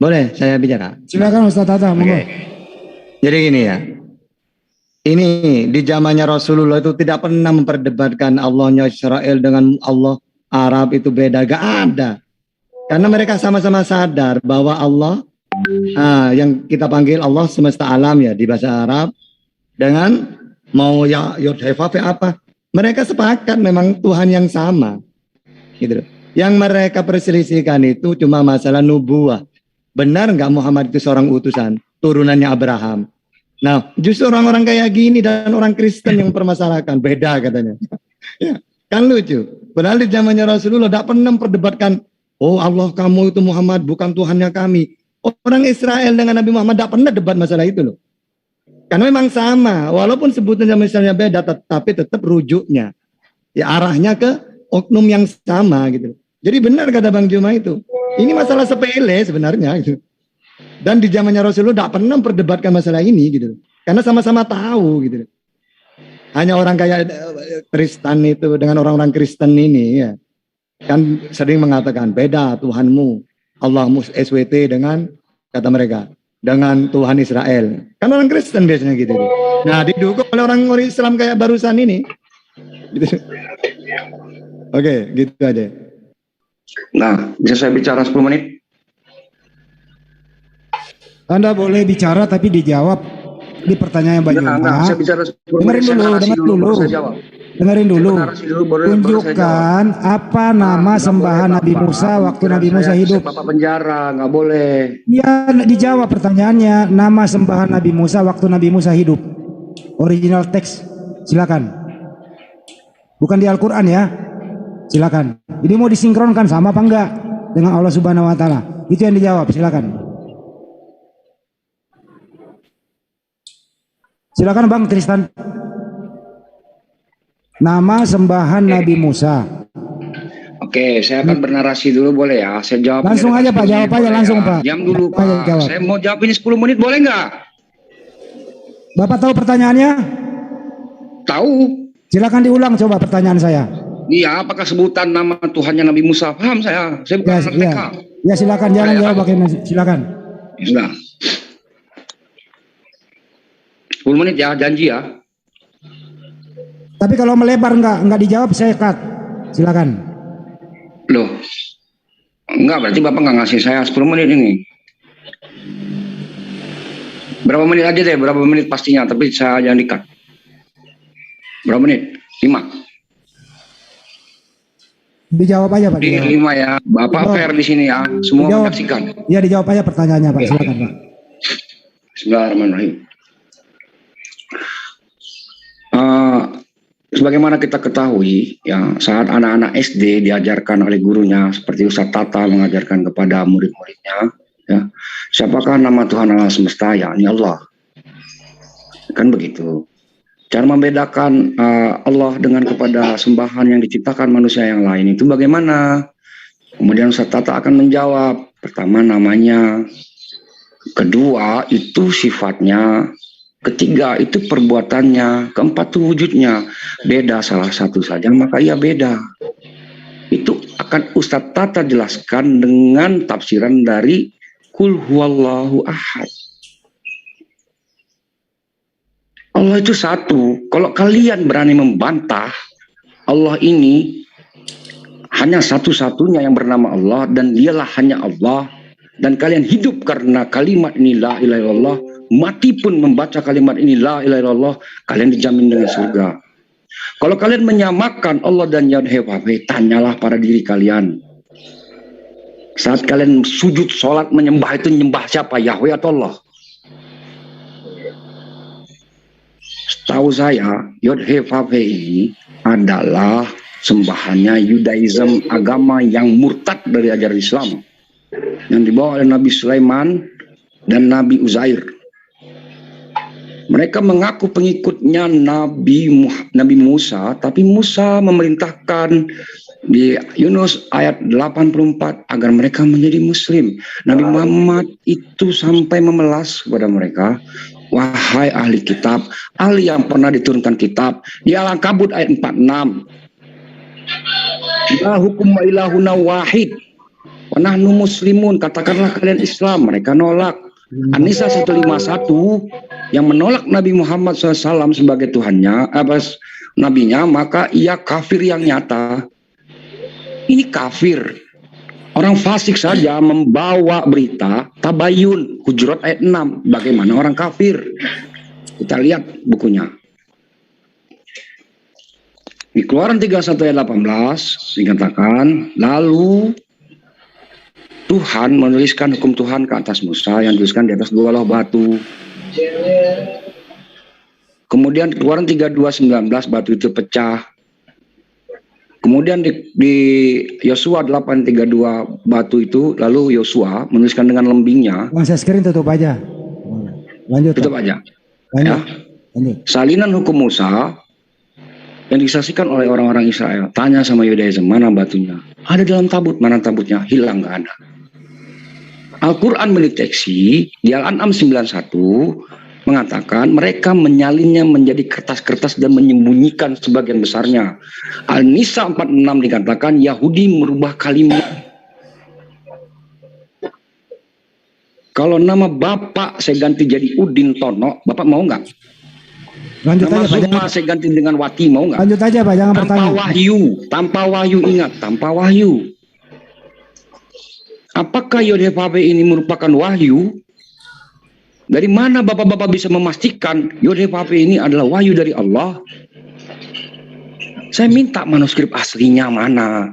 Boleh saya bicara? Silakan Ustaz Tata. Okay. Jadi gini ya. Ini di zamannya Rasulullah itu tidak pernah memperdebatkan Allahnya Israel dengan Allah Arab itu beda, gak ada. Karena mereka sama-sama sadar bahwa Allah yang kita panggil Allah semesta alam ya di bahasa Arab, dengan mau ya Yod Hefafe apa, mereka sepakat memang Tuhan yang sama. Gitu. Yang mereka perselisihkan itu cuma masalah nubuah. Benar nggak Muhammad itu seorang utusan, turunannya Abraham? Nah, justru orang-orang kayak gini dan orang Kristen yang mempermasalahkan, beda katanya. Ya, kan lucu. Padahal di zamannya Rasulullah tidak pernah memperdebatkan, oh Allah kamu itu Muhammad bukan Tuhannya kami. Orang Israel dengan Nabi Muhammad tidak pernah debat masalah itu loh. Karena memang sama, walaupun sebutannya misalnya beda, tapi tetap rujuknya, ya arahnya ke oknum yang sama gitu. Jadi benar kata Bang Juma itu. Ini masalah sepele sebenarnya gitu. Dan di zamannya Rasulullah tidak pernah memperdebatkan masalah ini gitu. Karena sama-sama tahu gitu. Hanya orang kayak Kristen itu dengan orang-orang Kristen ini ya. Kan sering mengatakan beda Tuhanmu. Allahmu SWT dengan kata mereka dengan Tuhan Israel. Kan orang Kristen biasanya gitu. Nah, didukung oleh orang Islam kayak barusan ini. Gitu. Oke, gitu aja. Nah, bisa saya bicara 10 menit? Anda boleh bicara tapi dijawab di pertanyaan Bang Juma. Enggak, saya bicara 10 menit. Dengerin dulu. Tunjukkan apa nama sembahan Nabi Musa waktu Nabi Musa hidup. Bapak penjara, nggak boleh. Ya, dijawab pertanyaannya. Nama sembahan Nabi Musa waktu Nabi Musa hidup. Original teks, silakan. Bukan di Al-Quran ya. Silakan. Ini mau disinkronkan sama apa enggak dengan Allah Subhanahu wa taala? Itu yang dijawab, silakan. Silakan Bang Tristan. Nama sembahan Nabi Musa. Oke, saya akan bernarasi dulu boleh ya? Saya jawab. Langsung aja Pak, jawab aja langsung ya? Pak. Diam dulu Pak. Jawab. Saya mau jawab ini 10 menit boleh nggak? Bapak tahu pertanyaannya? Tahu. Silakan diulang coba pertanyaan saya. Iya, apakah sebutan nama Tuhannya Nabi Musa? Paham saya. Saya bukan Ya, anak ya. TK. Ya silakan, jangan jawab bagaimana. Silakan. Ya, sudah. 10 menit ya, janji ya. Tapi kalau melebar nggak dijawab saya cut. Silakan. Loh. Enggak, berarti Bapak nggak ngasih saya 10 menit ini. Berapa menit aja deh, berapa menit pastinya, tapi saya jangan di-cut. Berapa menit? 5. Dijawab aja Pak. Ini Dijawab. 5 ya. Bapak Dijawab. fair di sini ya. Semua Dijawab. menyaksikan. Ya dijawab aja pertanyaannya Pak. Silakan Pak. Bismillahirrahmanirrahim. Sebagaimana kita ketahui, ya saat anak-anak SD diajarkan oleh gurunya, seperti Ustadz Tata mengajarkan kepada murid-muridnya, ya, siapakah nama Tuhan alam semesta? Ya, ini Allah. Kan begitu. Cara membedakan Allah dengan kepada sembahan yang diciptakan manusia yang lain itu bagaimana? Kemudian Ustadz Tata akan menjawab. Pertama namanya, kedua itu sifatnya, ketiga itu perbuatannya, keempat itu wujudnya. Beda salah satu saja maka ia beda. Itu akan Ustadz Tata jelaskan dengan tafsiran dari Qul huwallahu ahad. Allah itu satu. Kalau kalian berani membantah Allah ini hanya satu-satunya yang bernama Allah dan dialah hanya Allah, dan kalian hidup karena kalimat ini la ilaha illallah, mati pun membaca kalimat ini la ilaha illallah, kalian dijamin dengan surga. Kalau kalian menyamakan Allah dan Yahweh, tanyalah pada diri kalian. Saat kalian sujud, sholat, menyembah itu menyembah siapa? Yahweh atau Allah? Setahu saya, Yod-Heh-Vav-He ini adalah sembahannya Yudaism, agama yang murtad dari ajaran Islam, yang dibawa oleh Nabi Sulaiman dan Nabi Uzair. Mereka mengaku pengikutnya Nabi Musa, tapi Musa memerintahkan di Yunus ayat 84 agar mereka menjadi muslim. Nabi Muhammad itu sampai memelas kepada mereka, wahai ahli kitab, ahli yang pernah diturunkan kitab, di Al-Ankabut ayat 46. La hukum ilahuna wahid wa nahnu muslimun, katakanlah kalian Islam. Mereka nolak. An-Nisa 151 yang menolak Nabi Muhammad SAW sebagai Tuhannya, nabinya, maka ia kafir yang nyata. Ini kafir. Orang fasik saja membawa berita tabayun, Hujurat ayat 6. Bagaimana orang kafir? Kita lihat bukunya. Di Keluaran 31 ayat 18 dikatakan, lalu Tuhan menuliskan hukum Tuhan ke atas Musa yang dituliskan di atas 2 loh batu. Kemudian Keluaran 32:19 batu itu pecah. Kemudian di Yosua 8:32 batu itu, lalu Yosua menuliskan dengan lembingnya. Bang, saya screen tutup aja. Lanjut. Tutup aja. Lanjut. Ya. Lanjut. Salinan hukum Musa yang disaksikan oleh orang-orang Israel. Tanya sama Yudaism, mana batunya? Ada dalam tabut, mana tabutnya? Hilang, nggak ada. Al-Quran mendeteksi di Al-An'am 91 mengatakan mereka menyalinnya menjadi kertas-kertas dan menyembunyikan sebagian besarnya. Al-Nisa 46 dikatakan Yahudi merubah kalimat. Kalau nama Bapak saya ganti jadi Udin Tono, Bapak mau nggak? Lanjut Nama aja Pak. Sukma saya ganti dengan Wati, mau nggak? Lanjut aja Pak, jangan bertanya. Tanpa wahyu, ingat, tanpa wahyu. Apakah Yod-Heh-Vav-He ini merupakan wahyu? Dari mana bapak-bapak bisa memastikan Yod-Heh-Vav-He ini adalah wahyu dari Allah? Saya minta manuskrip aslinya mana?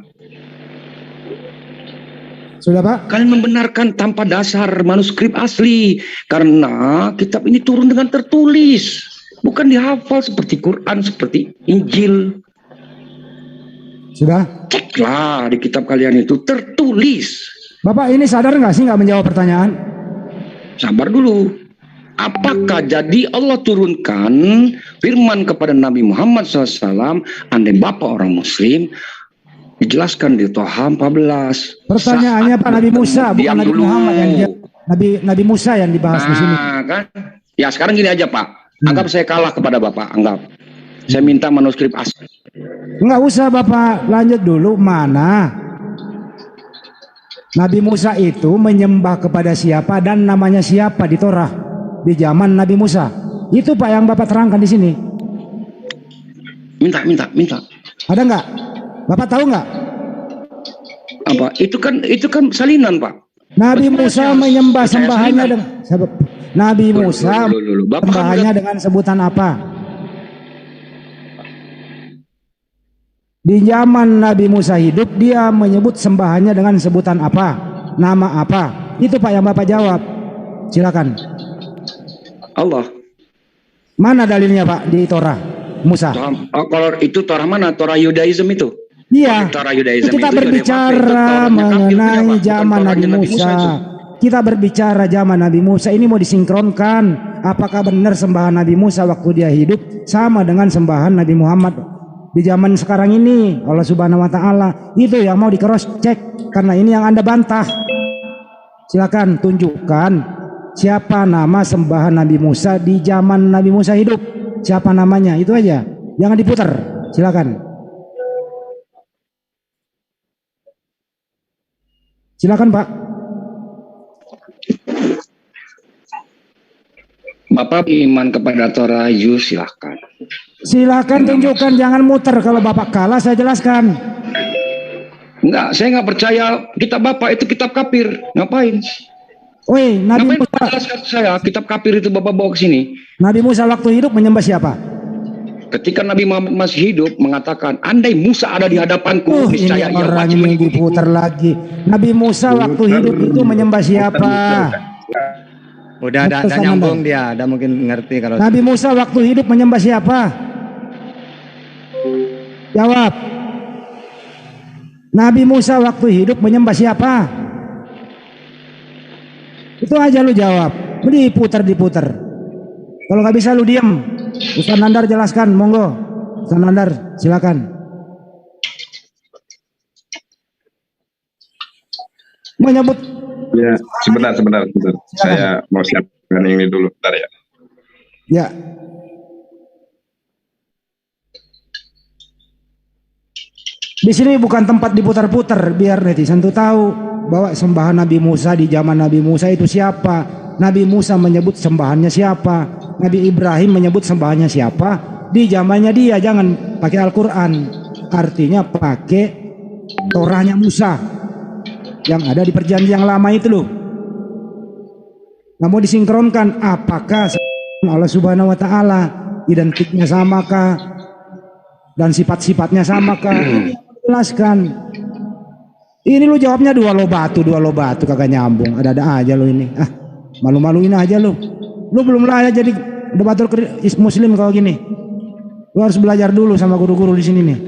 Sudah Pak? Kalian membenarkan tanpa dasar manuskrip asli, karena kitab ini turun dengan tertulis, bukan dihafal seperti Quran, seperti Injil. Sudah? Ceklah di kitab kalian itu tertulis. Bapak ini sadar nggak sih nggak menjawab pertanyaan? Sabar dulu. Apakah jadi Allah turunkan firman kepada Nabi Muhammad SAW, andai Bapak orang Muslim, dijelaskan di Toha 14. Pertanyaannya Pak Nabi Musa, bukan Nabi dulu. Muhammad yang Nabi Musa yang dibahas di sini. Nah, kan? Ya sekarang gini aja Pak. Anggap saya kalah kepada Bapak, anggap. Saya minta manuskrip asli. Enggak usah Bapak, lanjut dulu. Mana Nabi Musa itu menyembah kepada siapa dan namanya siapa di Torah di zaman Nabi Musa? Itu Pak yang Bapak terangkan di sini. Minta. Ada nggak? Bapak tahu nggak? Apa? Itu kan salinan, Pak. Nabi Musa menyembah Saya sembahannya salinan. dengan Nabi Musa Loh. Bapak kan sembahannya dengan sebutan apa? Di zaman Nabi Musa hidup, dia menyebut sembahannya dengan sebutan apa? Nama apa? Itu Pak yang Bapak jawab. Silakan. Allah. Mana dalilnya Pak di Torah Musa? Kalau itu Torah mana? Torah Yudaism itu? Iya. Torah Yudaism Kita itu berbicara mengenai zaman Nabi Musa. Kita berbicara zaman Nabi Musa. Ini mau disinkronkan. Apakah benar sembahan Nabi Musa waktu dia hidup sama dengan sembahan Nabi Muhammad di zaman sekarang ini? Allah Subhanahu wa taala itu yang mau di cross check, karena ini yang Anda bantah. Silakan tunjukkan siapa nama sembahan Nabi Musa di zaman Nabi Musa hidup. Siapa namanya? Itu aja. Jangan diputar. Silakan. Silakan Pak. Bapak iman kepada Torah Yus, silahkan. Silakan tunjukkan, jangan muter. Kalau Bapak kalah saya jelaskan. Enggak, saya nggak percaya kitab Bapak itu kitab kafir. Ngapain? Woi, Nabi Ngapain Musa, jelaskan saya kitab kafir itu Bapak bawa ke sini? Nabi Musa waktu hidup menyembah siapa? Ketika Nabi Muhammad masih hidup mengatakan, andai Musa ada di hadapanku, Ini niscaya ia orang wajib ini mengikuti. diputar lagi. Nabi Musa waktu hidup itu menyembah siapa? Udah ada Pesan nyambung Anda. dia, ada mungkin ngerti kalau Nabi Musa waktu hidup menyembah siapa? Jawab. Nabi Musa waktu hidup menyembah siapa? Itu aja lu jawab. Diputar. Kalau nggak bisa lu diam. Ustaz Nandar jelaskan, monggo. Ustaz Nandar, silakan. Menyebut. Ya, sebentar. Saya mau siapkan ini dulu, bentar ya. Ya. Di sini bukan tempat diputar-putar, biar netizen tuh tahu bahwa sembahan Nabi Musa di zaman Nabi Musa itu siapa. Nabi Musa menyebut sembahannya siapa. Nabi Ibrahim menyebut sembahannya siapa. Di zamannya dia, jangan pakai Al-Quran. Artinya pakai Torahnya Musa yang ada di perjanjian lama itu loh. Nah, mau disinkronkan, apakah Allah Subhanahu wa taala identiknya samakah dan sifat-sifatnya samakah? Jelaskan. Ini lu jawabnya dua lo batu kagak nyambung. Ada-ada aja lo ini. Ah, malu-maluin aja lo. Lu belum layak jadi debatur muslim kalau gini. Lu harus belajar dulu sama guru-guru di sini nih.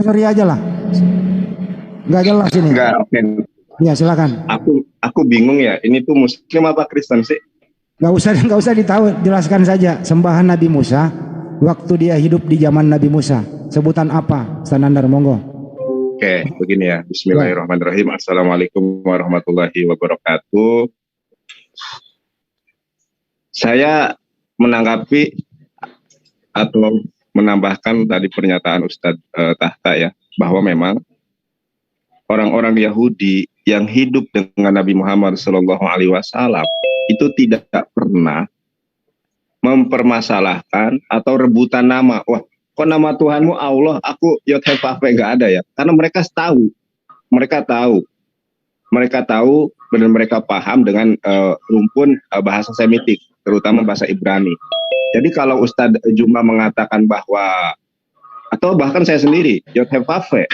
Sorry aja lah. Enggak jelas ini. Enggak, oke. Ya, silakan. Aku bingung ya, ini tuh Muslim apa Kristen sih? Enggak usah ditahu, jelaskan saja sembahan Nabi Musa waktu dia hidup di zaman Nabi Musa. Sebutan apa? Sanandar, monggo. Oke, begini ya. Bismillahirrahmanirrahim. Assalamualaikum warahmatullahi wabarakatuh. Saya menanggapi atau menambahkan tadi pernyataan Ustadz Tahta ya, bahwa memang orang-orang Yahudi yang hidup dengan Nabi Muhammad SAW itu tidak pernah mempermasalahkan atau rebutan nama. Wah, kok nama Tuhanmu Allah, aku Yod-Heh-Vah-Veh, nggak ada ya? Karena mereka tahu, dan mereka paham dengan rumpun bahasa Semitik, terutama bahasa Ibrani. Jadi kalau Ustadz Juma mengatakan bahwa, atau bahkan saya sendiri, Yod-Heh-Vah-Veh,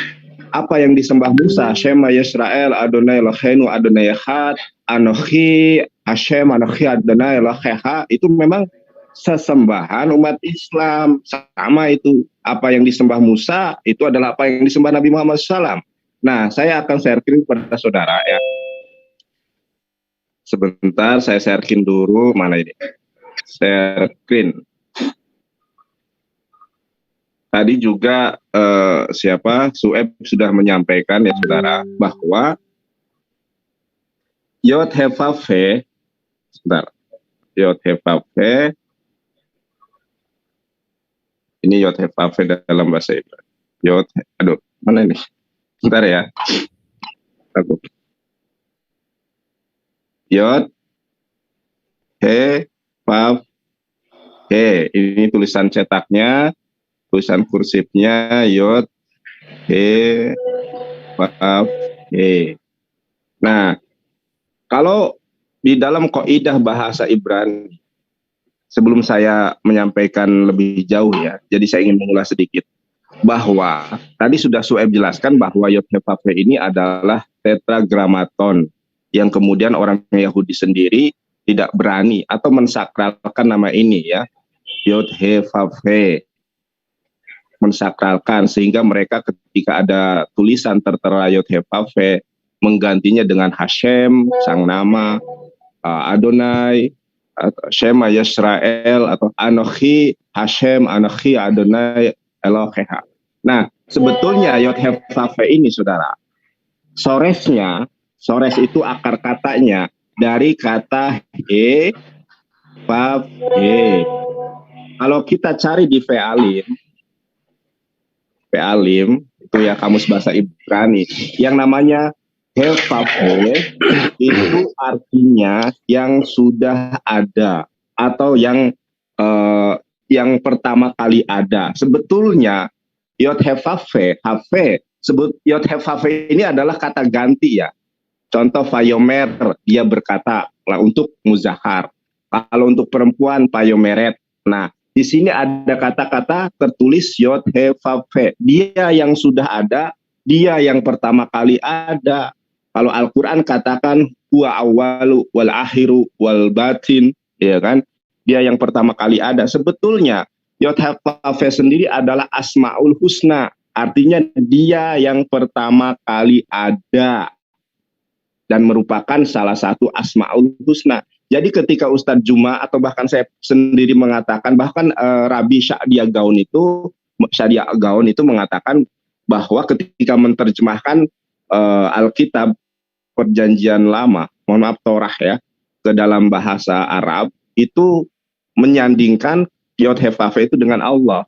apa yang disembah Musa, Shema Yisrael, Adonai Eloheinu, Adonai Echad, Anochi Hashem, Anochi Adonai Elohecha, itu memang sesembahan umat Islam. Sama itu, apa yang disembah Musa itu adalah apa yang disembah Nabi Muhammad SAW. Nah, saya akan sharing kepada saudara ya. Sebentar, saya sharing dulu. Mana ini? Share screen. Tadi juga Sueb sudah menyampaikan ya saudara, bahwa Yod-Heh-Vah-Veh Sebentar. Yod He Vav He. Ini Yod He Vav He dalam bahasa Ibrani. Yod He, aduh, mana ini? Sebentar ya. Aku. Yod He Vav He. Ini tulisan cetaknya, tulisan kursifnya Yod He Vav He. Nah, kalau di dalam kaidah bahasa Ibrani, sebelum saya menyampaikan lebih jauh ya, jadi saya ingin mengulas sedikit bahwa tadi sudah Su'aib jelaskan bahwa Yod He Vav He ini adalah tetragrammaton yang kemudian orang Yahudi sendiri tidak berani atau mensakralkan nama ini ya, Yod He Vav He, mensakralkan, sehingga mereka ketika ada tulisan tertera Yod He Vav He menggantinya dengan Hashem, sang nama, Adonai, Shema Yisrael, atau Anochi Hashem, Anochi Adonai Eloheha. Nah, sebetulnya Yod He Vav He ini, saudara, soresnya, sores itu akar katanya dari kata He Vav He. Kalau kita cari di Ve'alim itu ya kamus bahasa Ibrani, yang namanya He Vav He itu artinya yang sudah ada atau yang pertama kali ada. Sebetulnya Yod He Vav He, Yod He Vav He ini adalah kata ganti ya. Contoh Vayomer, dia berkata lah untuk muzahar. Kalau untuk perempuan Vayomeret. Nah, di sini ada kata-kata tertulis Yod He Vav He. Dia yang sudah ada, dia yang pertama kali ada. Kalau Al-Quran katakan huwa awwalu wal akhiru wal batin, ya kan? Dia yang pertama kali ada. Sebetulnya Yod He Vav He sendiri adalah Asmaul Husna, artinya dia yang pertama kali ada dan merupakan salah satu Asmaul Husna. Jadi ketika Ustadz Juma atau bahkan saya sendiri mengatakan, bahkan Rabi Sya'dia Gaon itu mengatakan bahwa ketika menerjemahkan Alkitab Perjanjian Lama, mohon maaf Torah ya, ke dalam bahasa Arab, itu menyandingkan Yod He Vav He itu dengan Allah.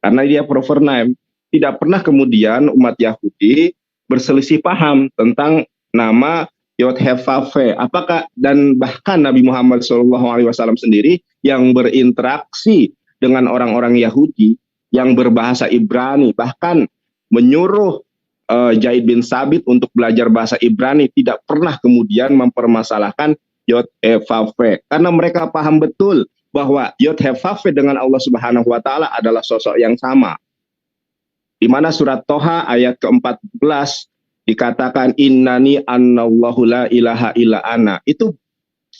Karena dia proper name. Tidak pernah kemudian umat Yahudi berselisih paham tentang nama Yod He Vav He. Apakah, dan bahkan Nabi Muhammad SAW sendiri yang berinteraksi dengan orang-orang Yahudi yang berbahasa Ibrani, bahkan menyuruh Zaid bin Sabit untuk belajar bahasa Ibrani, tidak pernah kemudian mempermasalahkan Yod He Vav He, karena mereka paham betul bahwa Yod He Vav He dengan Allah Subhanahu wa taala adalah sosok yang sama. Di mana surat Toha ayat ke-14 dikatakan innani annallahu la ilaha illa ana. Itu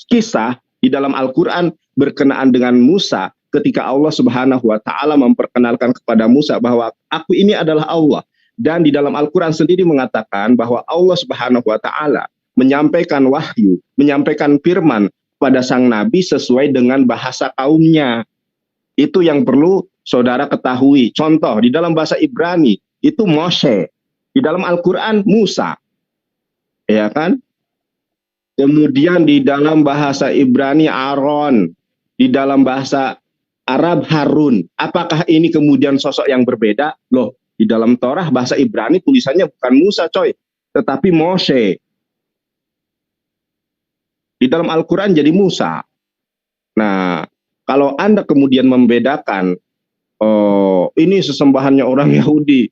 kisah di dalam Al-Qur'an berkenaan dengan Musa ketika Allah Subhanahu wa taala memperkenalkan kepada Musa bahwa aku ini adalah Allah. Dan di dalam Al-Quran sendiri mengatakan bahwa Allah Subhanahu wa taala menyampaikan wahyu, menyampaikan firman pada sang nabi sesuai dengan bahasa kaumnya. Itu yang perlu saudara ketahui. Contoh di dalam bahasa Ibrani itu Moshe, di dalam Al-Quran Musa. Ya kan? Kemudian di dalam bahasa Ibrani Aaron, di dalam bahasa Arab Harun. Apakah ini kemudian sosok yang berbeda? Loh, di dalam Torah bahasa Ibrani tulisannya bukan Musa coy, tetapi Moshe. Di dalam Al-Quran jadi Musa. Nah, kalau Anda kemudian membedakan, oh ini sesembahannya orang Yahudi,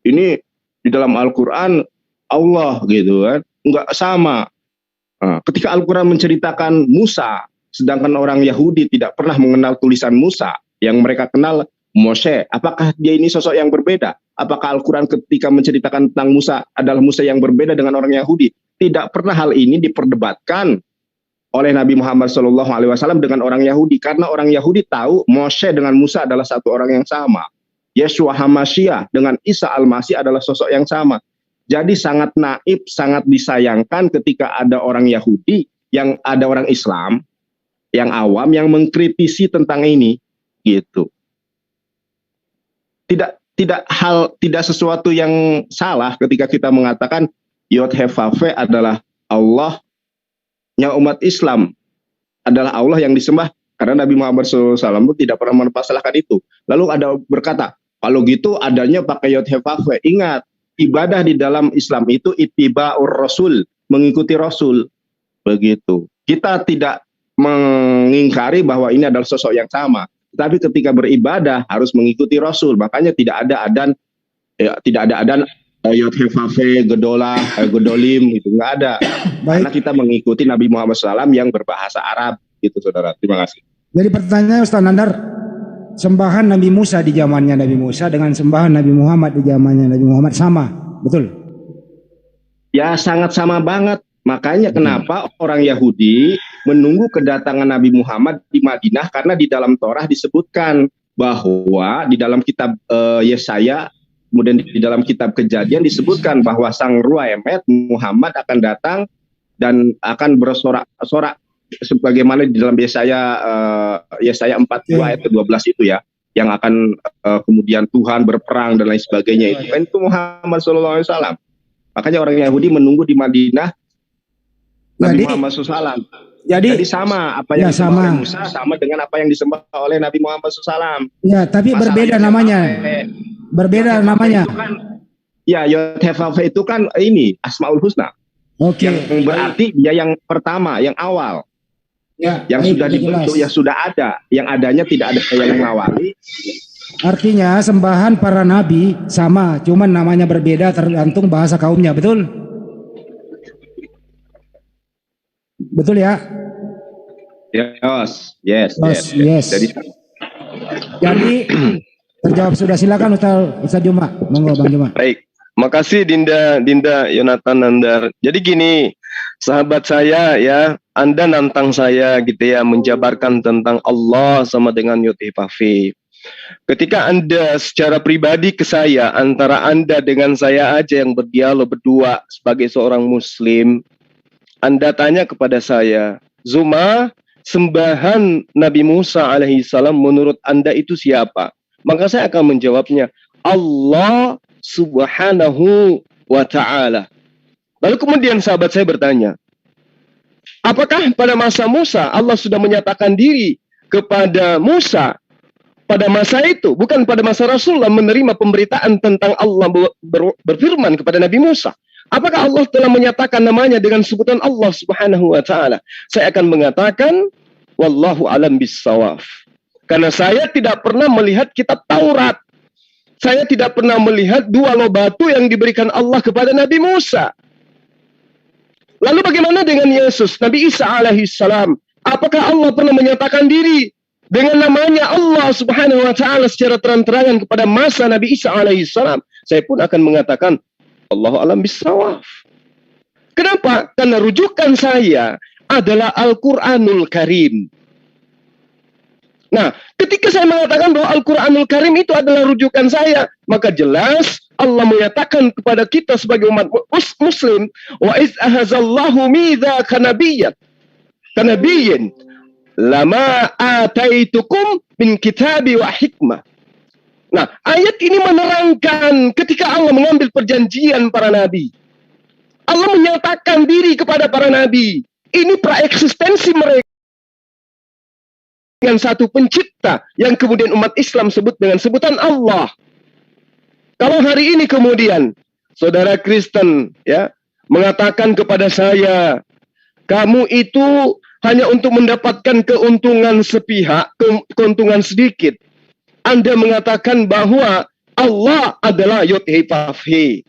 ini di dalam Al-Quran Allah gitu kan, enggak sama. Nah, ketika Al-Quran menceritakan Musa, sedangkan orang Yahudi tidak pernah mengenal tulisan Musa, yang mereka kenal Moshe, apakah dia ini sosok yang berbeda? Apakah Al-Quran ketika menceritakan tentang Musa adalah Musa yang berbeda dengan orang Yahudi? Tidak pernah hal ini diperdebatkan oleh Nabi Muhammad SAW dengan orang Yahudi, karena orang Yahudi tahu Moshe dengan Musa adalah satu orang yang sama. Yeshua HaMasyiah dengan Isa Al-Masih adalah sosok yang sama. Jadi sangat naib, sangat disayangkan ketika ada orang Yahudi, yang ada orang Islam yang awam yang mengkritisi tentang ini, gitu. Tidak sesuatu yang salah ketika kita mengatakan Yod He Vav He adalah Allahnya umat Islam. adalah Allah yang disembah, karena Nabi Muhammad SAW pun tidak pernah mempermasalahkan itu. Lalu ada berkata, kalau gitu adanya pakai yod hefafe. Ingat, ibadah di dalam Islam itu ittiba'ur rasul, mengikuti Rasul. Begitu. Kita tidak mengingkari bahwa ini adalah sosok yang sama, tapi ketika beribadah harus mengikuti Rasul. Makanya tidak ada adan yod hefafe, gedolah, gedolim, itu nggak ada. Karena kita mengikuti Nabi Muhammad SAW yang berbahasa Arab, gitu saudara. Terima kasih. Jadi pertanyaannya Ustaz Nandar, sembahan Nabi Musa di zamannya Nabi Musa dengan sembahan Nabi Muhammad di zamannya Nabi Muhammad sama, betul? Ya sangat sama banget. Makanya kenapa orang Yahudi menunggu kedatangan Nabi Muhammad di Madinah, karena di dalam Torah disebutkan bahwa di dalam kitab Yesaya, kemudian di dalam kitab Kejadian disebutkan bahwa sang Ruah Emet Muhammad akan datang dan akan bersorak-sorak sebagaimana di dalam Yesaya 42 ayat ke-12 itu ya, yang akan kemudian Tuhan berperang dan lain sebagainya itu Muhammad SAW. Makanya orang Yahudi menunggu di Madinah Nabi Muhammad SAW. Jadi sama apa yang disembah oleh Musa sama dengan apa yang disembah oleh Nabi Muhammad SAW. Ya, tapi berbeda namanya. Berbeda namanya. Ya, Yod Hefafe itu kan ini Asmaul Husna. Oke. Yang berarti dia yang pertama, yang awal. Ya, yang sudah dibentuk, yang sudah ada. Yang adanya tidak ada yang mengawali. Artinya sembahan para nabi sama, cuman namanya berbeda tergantung bahasa kaumnya, betul? Betul ya? Yes. Jadi terjawab sudah, silakan Ustaz Juma. Monggo Bang Juma. Baik. Makasih Dinda Yonatan Nandar. Jadi gini, sahabat saya ya, Anda nantang saya gitu ya, menjabarkan tentang Allah sama dengan Yod Hefafe. Ketika Anda secara pribadi ke saya, antara Anda dengan saya aja yang berdialog berdua sebagai seorang muslim, Anda tanya kepada saya, Zuma, sembahan Nabi Musa alaihissalam menurut Anda itu siapa? Maka saya akan menjawabnya, Allah subhanahu wa ta'ala. Lalu kemudian sahabat saya bertanya, apakah pada masa Musa Allah sudah menyatakan diri kepada Musa pada masa itu? Bukan pada masa Rasulullah menerima pemberitaan tentang Allah berfirman kepada Nabi Musa. Apakah Allah telah menyatakan namanya dengan sebutan Allah subhanahu wa ta'ala? Saya akan mengatakan, wallahu alam bissawaf. Karena saya tidak pernah melihat kitab Taurat. Saya tidak pernah melihat dua loh batu yang diberikan Allah kepada Nabi Musa. Lalu bagaimana dengan Yesus, Nabi Isa alaihissalam? Apakah Allah pernah menyatakan diri dengan namanya Allah subhanahu wa ta'ala secara terang-terangan kepada masa Nabi Isa alaihissalam? Saya pun akan mengatakan, Allahu alam bissawaf. Kenapa? Karena rujukan saya adalah Al-Quranul Karim. Nah, ketika saya mengatakan bahwa Al-Quranul Karim itu adalah rujukan saya, maka jelas Allah menyatakan kepada kita sebagai umat muslim, wa iz ahazallahu mitsaka nabiyyin lama ataitukum min kitabi wa hikmah. Nah, ayat ini menerangkan ketika Allah mengambil perjanjian para nabi. Allah menyatakan diri kepada para nabi. Ini praeksistensi mereka dengan satu pencipta yang kemudian umat Islam sebut dengan sebutan Allah. Kalau hari ini kemudian saudara Kristen ya mengatakan kepada saya, kamu itu hanya untuk mendapatkan keuntungan sepihak, keuntungan sedikit. Anda mengatakan bahwa Allah adalah Yod Hefafe.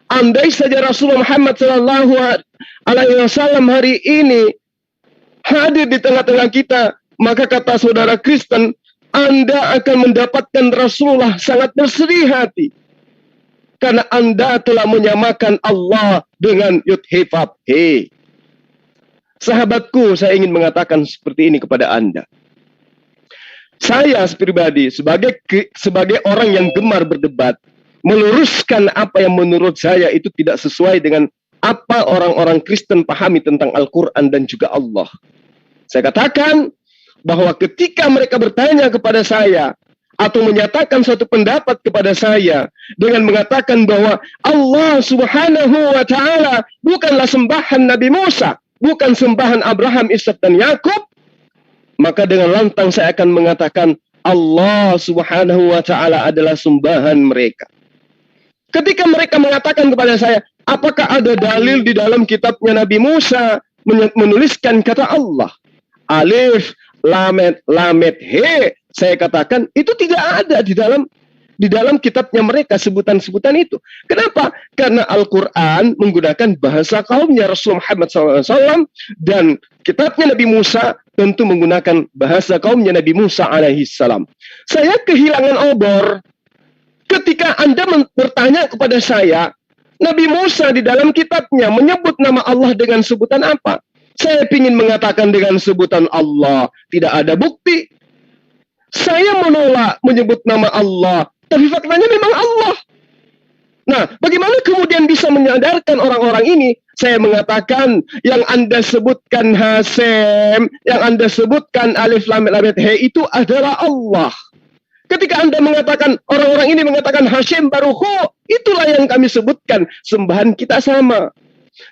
Andai saja Rasulullah Muhammad SAW hari ini hadir di tengah-tengah kita, maka kata saudara Kristen, Anda akan mendapatkan Rasulullah sangat bersedih hati. Karena Anda telah menyamakan Allah dengan Yod Hefafe. Sahabatku, saya ingin mengatakan seperti ini kepada Anda. Saya pribadi sebagai orang yang gemar berdebat, meluruskan apa yang menurut saya itu tidak sesuai dengan apa orang-orang Kristen pahami tentang Al-Quran dan juga Allah. Saya katakan bahwa ketika mereka bertanya kepada saya atau menyatakan suatu pendapat kepada saya dengan mengatakan bahwa Allah subhanahu wa ta'ala bukanlah sembahan Nabi Musa, bukan sembahan Abraham, Ishak dan Yakub, maka dengan lantang saya akan mengatakan Allah Subhanahu wa taala adalah sembahan mereka. Ketika mereka mengatakan kepada saya, apakah ada dalil di dalam kitabnya Nabi Musa menuliskan kata Allah? Alif, lamet, lamet, he. Saya katakan itu tidak ada di dalam kitabnya mereka sebutan-sebutan itu. Kenapa? Karena Al-Quran menggunakan bahasa kaumnya Rasul Muhammad SAW, dan kitabnya Nabi Musa tentu menggunakan bahasa kaumnya Nabi Musa alaihissalam. Saya kehilangan obor ketika Anda bertanya kepada saya, Nabi Musa di dalam kitabnya menyebut nama Allah dengan sebutan apa? Saya ingin mengatakan dengan sebutan Allah, tidak ada bukti. Saya menolak menyebut nama Allah, tapi faktanya memang Allah. Nah, bagaimana kemudian bisa menyadarkan orang-orang ini? Saya mengatakan yang Anda sebutkan Hasem, yang Anda sebutkan Alif Lam Mim He itu adalah Allah. Ketika Anda mengatakan, orang-orang ini mengatakan Hasem Baruhu, itulah yang kami sebutkan, sembahan kita sama.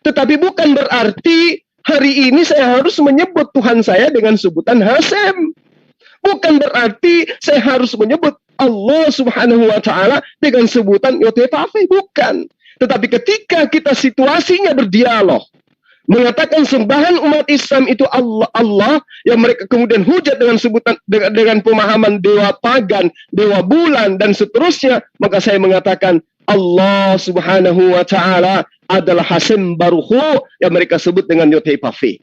Tetapi bukan berarti hari ini saya harus menyebut Tuhan saya dengan sebutan Hasem. Bukan berarti saya harus menyebut Allah Subhanahu wa taala dengan sebutan Yotefafe, bukan. Tetapi ketika kita situasinya berdialog, mengatakan sembahan umat Islam itu Allah, yang mereka kemudian hujat dengan sebutan dengan pemahaman dewa pagan, dewa bulan dan seterusnya, maka saya mengatakan Allah Subhanahu wa taala adalah Hasem Baruhu yang mereka sebut dengan Yotefafe.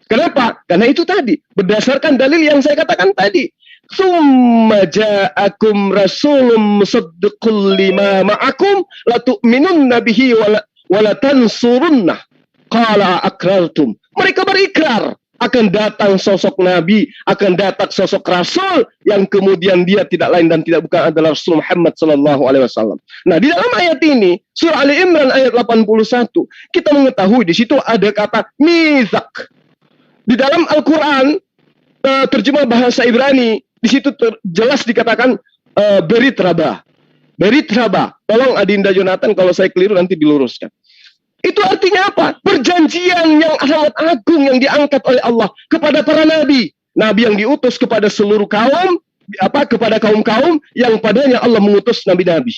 Kenapa? Karena itu tadi, berdasarkan dalil yang saya katakan tadi. Tsumma ja'akum rasulun musaddiqul lima ma'akum la tu'minunna bihi wa la tansurunnah. Qala akrartum. Mereka berikrar akan datang sosok nabi, akan datang sosok rasul yang kemudian dia tidak lain dan tidak bukan adalah Rasul Muhammad sallallahu alaihi wasallam. Nah, di dalam ayat ini, surah Ali Imran ayat 81, kita mengetahui di situ ada kata mizak. Di dalam Al-Quran, terjemah bahasa Ibrani, di situ jelas dikatakan berit rabah. Berit rabah. Tolong Adinda Jonathan, kalau saya keliru nanti diluruskan. Itu artinya apa? Perjanjian yang sangat agung yang diangkat oleh Allah kepada para nabi. Nabi yang diutus kepada seluruh kaum, kepada kaum-kaum yang padanya Allah mengutus nabi-nabi.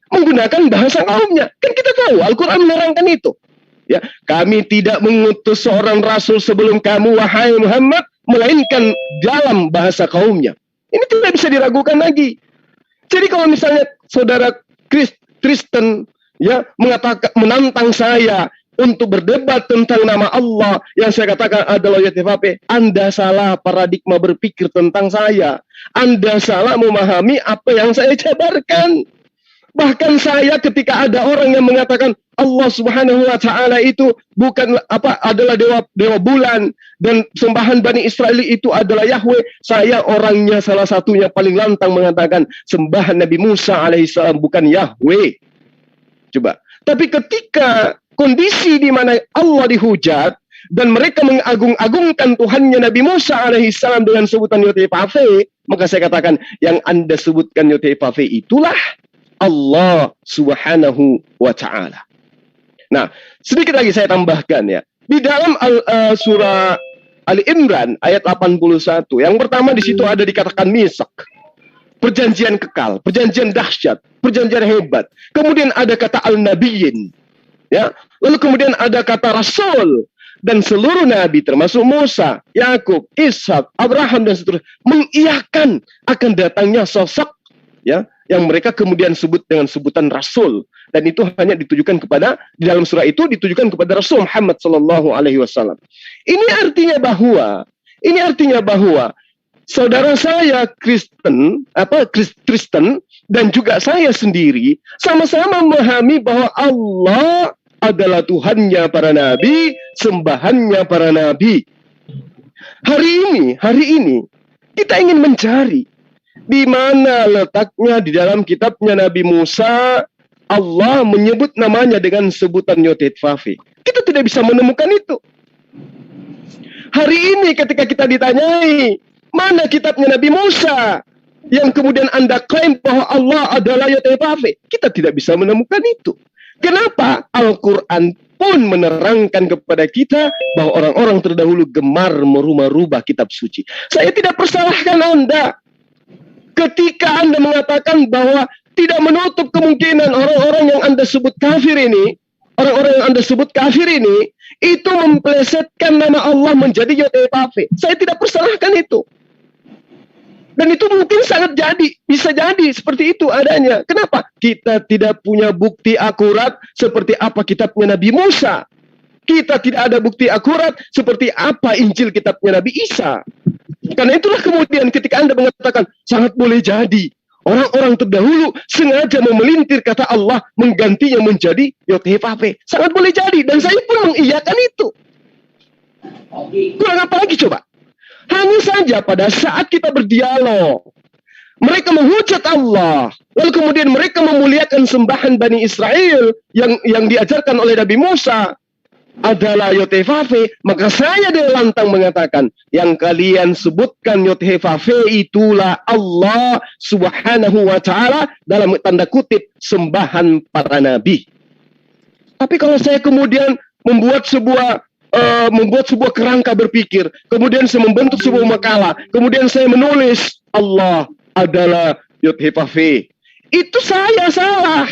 Menggunakan bahasa kaumnya. Kan kita tahu, Al-Quran menerangkan itu. Ya, kami tidak mengutus seorang rasul sebelum kamu, wahai Muhammad, melainkan dalam bahasa kaumnya. Ini tidak bisa diragukan lagi. Jadi kalau misalnya saudara Kristen ya menantang saya untuk berdebat tentang nama Allah yang saya katakan adalah Yotefape, Anda salah paradigma berpikir tentang saya. Anda salah memahami apa yang saya jabarkan. Bahkan saya ketika ada orang yang mengatakan Allah Subhanahu wa taala itu bukan adalah dewa bulan dan sembahan Bani Israel itu adalah Yahweh, saya orangnya salah satunya paling lantang mengatakan sembahan Nabi Musa alaihissalam bukan Yahweh. Coba. Tapi ketika kondisi di mana Allah dihujat dan mereka mengagung-agungkan Tuhannya Nabi Musa alaihissalam dengan sebutan Yotefafe, maka saya katakan yang Anda sebutkan Yotefafe itulah Allah Subhanahu wa ta'ala. Nah, sedikit lagi saya tambahkan ya. Di dalam surah Ali Imran ayat 81, yang pertama di situ ada dikatakan misak. Perjanjian kekal, perjanjian dahsyat, perjanjian hebat. Kemudian ada kata al-nabiyyin. Ya. Lalu kemudian ada kata rasul, dan seluruh nabi termasuk Musa, Yakub, Ishak, Abraham dan seterusnya mengiyakan akan datangnya sosok ya yang mereka kemudian sebut dengan sebutan rasul, dan itu hanya ditujukan kepada, di dalam surah itu ditujukan kepada Rasul Muhammad sallallahu alaihi wasallam. Ini artinya bahwa saudara saya Kristen dan juga saya sendiri sama-sama memahami bahwa Allah adalah Tuhannya para nabi, sembahannya para nabi. Hari ini kita ingin mencari di mana letaknya di dalam kitabnya Nabi Musa Allah menyebut namanya dengan sebutan Yotefafe. Kita tidak bisa menemukan itu. Hari ini ketika kita ditanyai, mana kitabnya Nabi Musa yang kemudian Anda klaim bahwa Allah adalah Yotefafe, kita tidak bisa menemukan itu. Kenapa? Al-Quran pun menerangkan kepada kita bahwa orang-orang terdahulu gemar merubah kitab suci. Saya tidak persalahkan Anda ketika Anda mengatakan bahwa tidak menutup kemungkinan orang-orang yang Anda sebut kafir ini, itu memplesetkan nama Allah menjadi Yotevave. Saya tidak persalahkan itu. Dan itu mungkin bisa jadi seperti itu adanya. Kenapa? Kita tidak punya bukti akurat seperti apa kitabnya Nabi Musa. Kita tidak ada bukti akurat seperti apa Injil kitabnya Nabi Isa. Karena itulah kemudian ketika Anda mengatakan sangat boleh jadi orang-orang terdahulu sengaja memelintir kata Allah menggantinya menjadi Yotevave. Sangat boleh jadi, dan saya pun mengiyakan itu. Kurang apa lagi coba? Hanya saja pada saat kita berdialog, mereka menghujat Allah, lalu kemudian mereka memuliakan sembahan Bani Israel yang diajarkan oleh Nabi Musa adalah Yotevave, maka saya dengan lantang mengatakan, yang kalian sebutkan Yotevave itulah Allah Subhanahu wa Ta'ala, dalam tanda kutip sembahan para nabi. Tapi kalau saya kemudian membuat sebuah kerangka berpikir, kemudian saya membentuk sebuah makalah, kemudian saya menulis Allah adalah Yotevave, itu saya salah.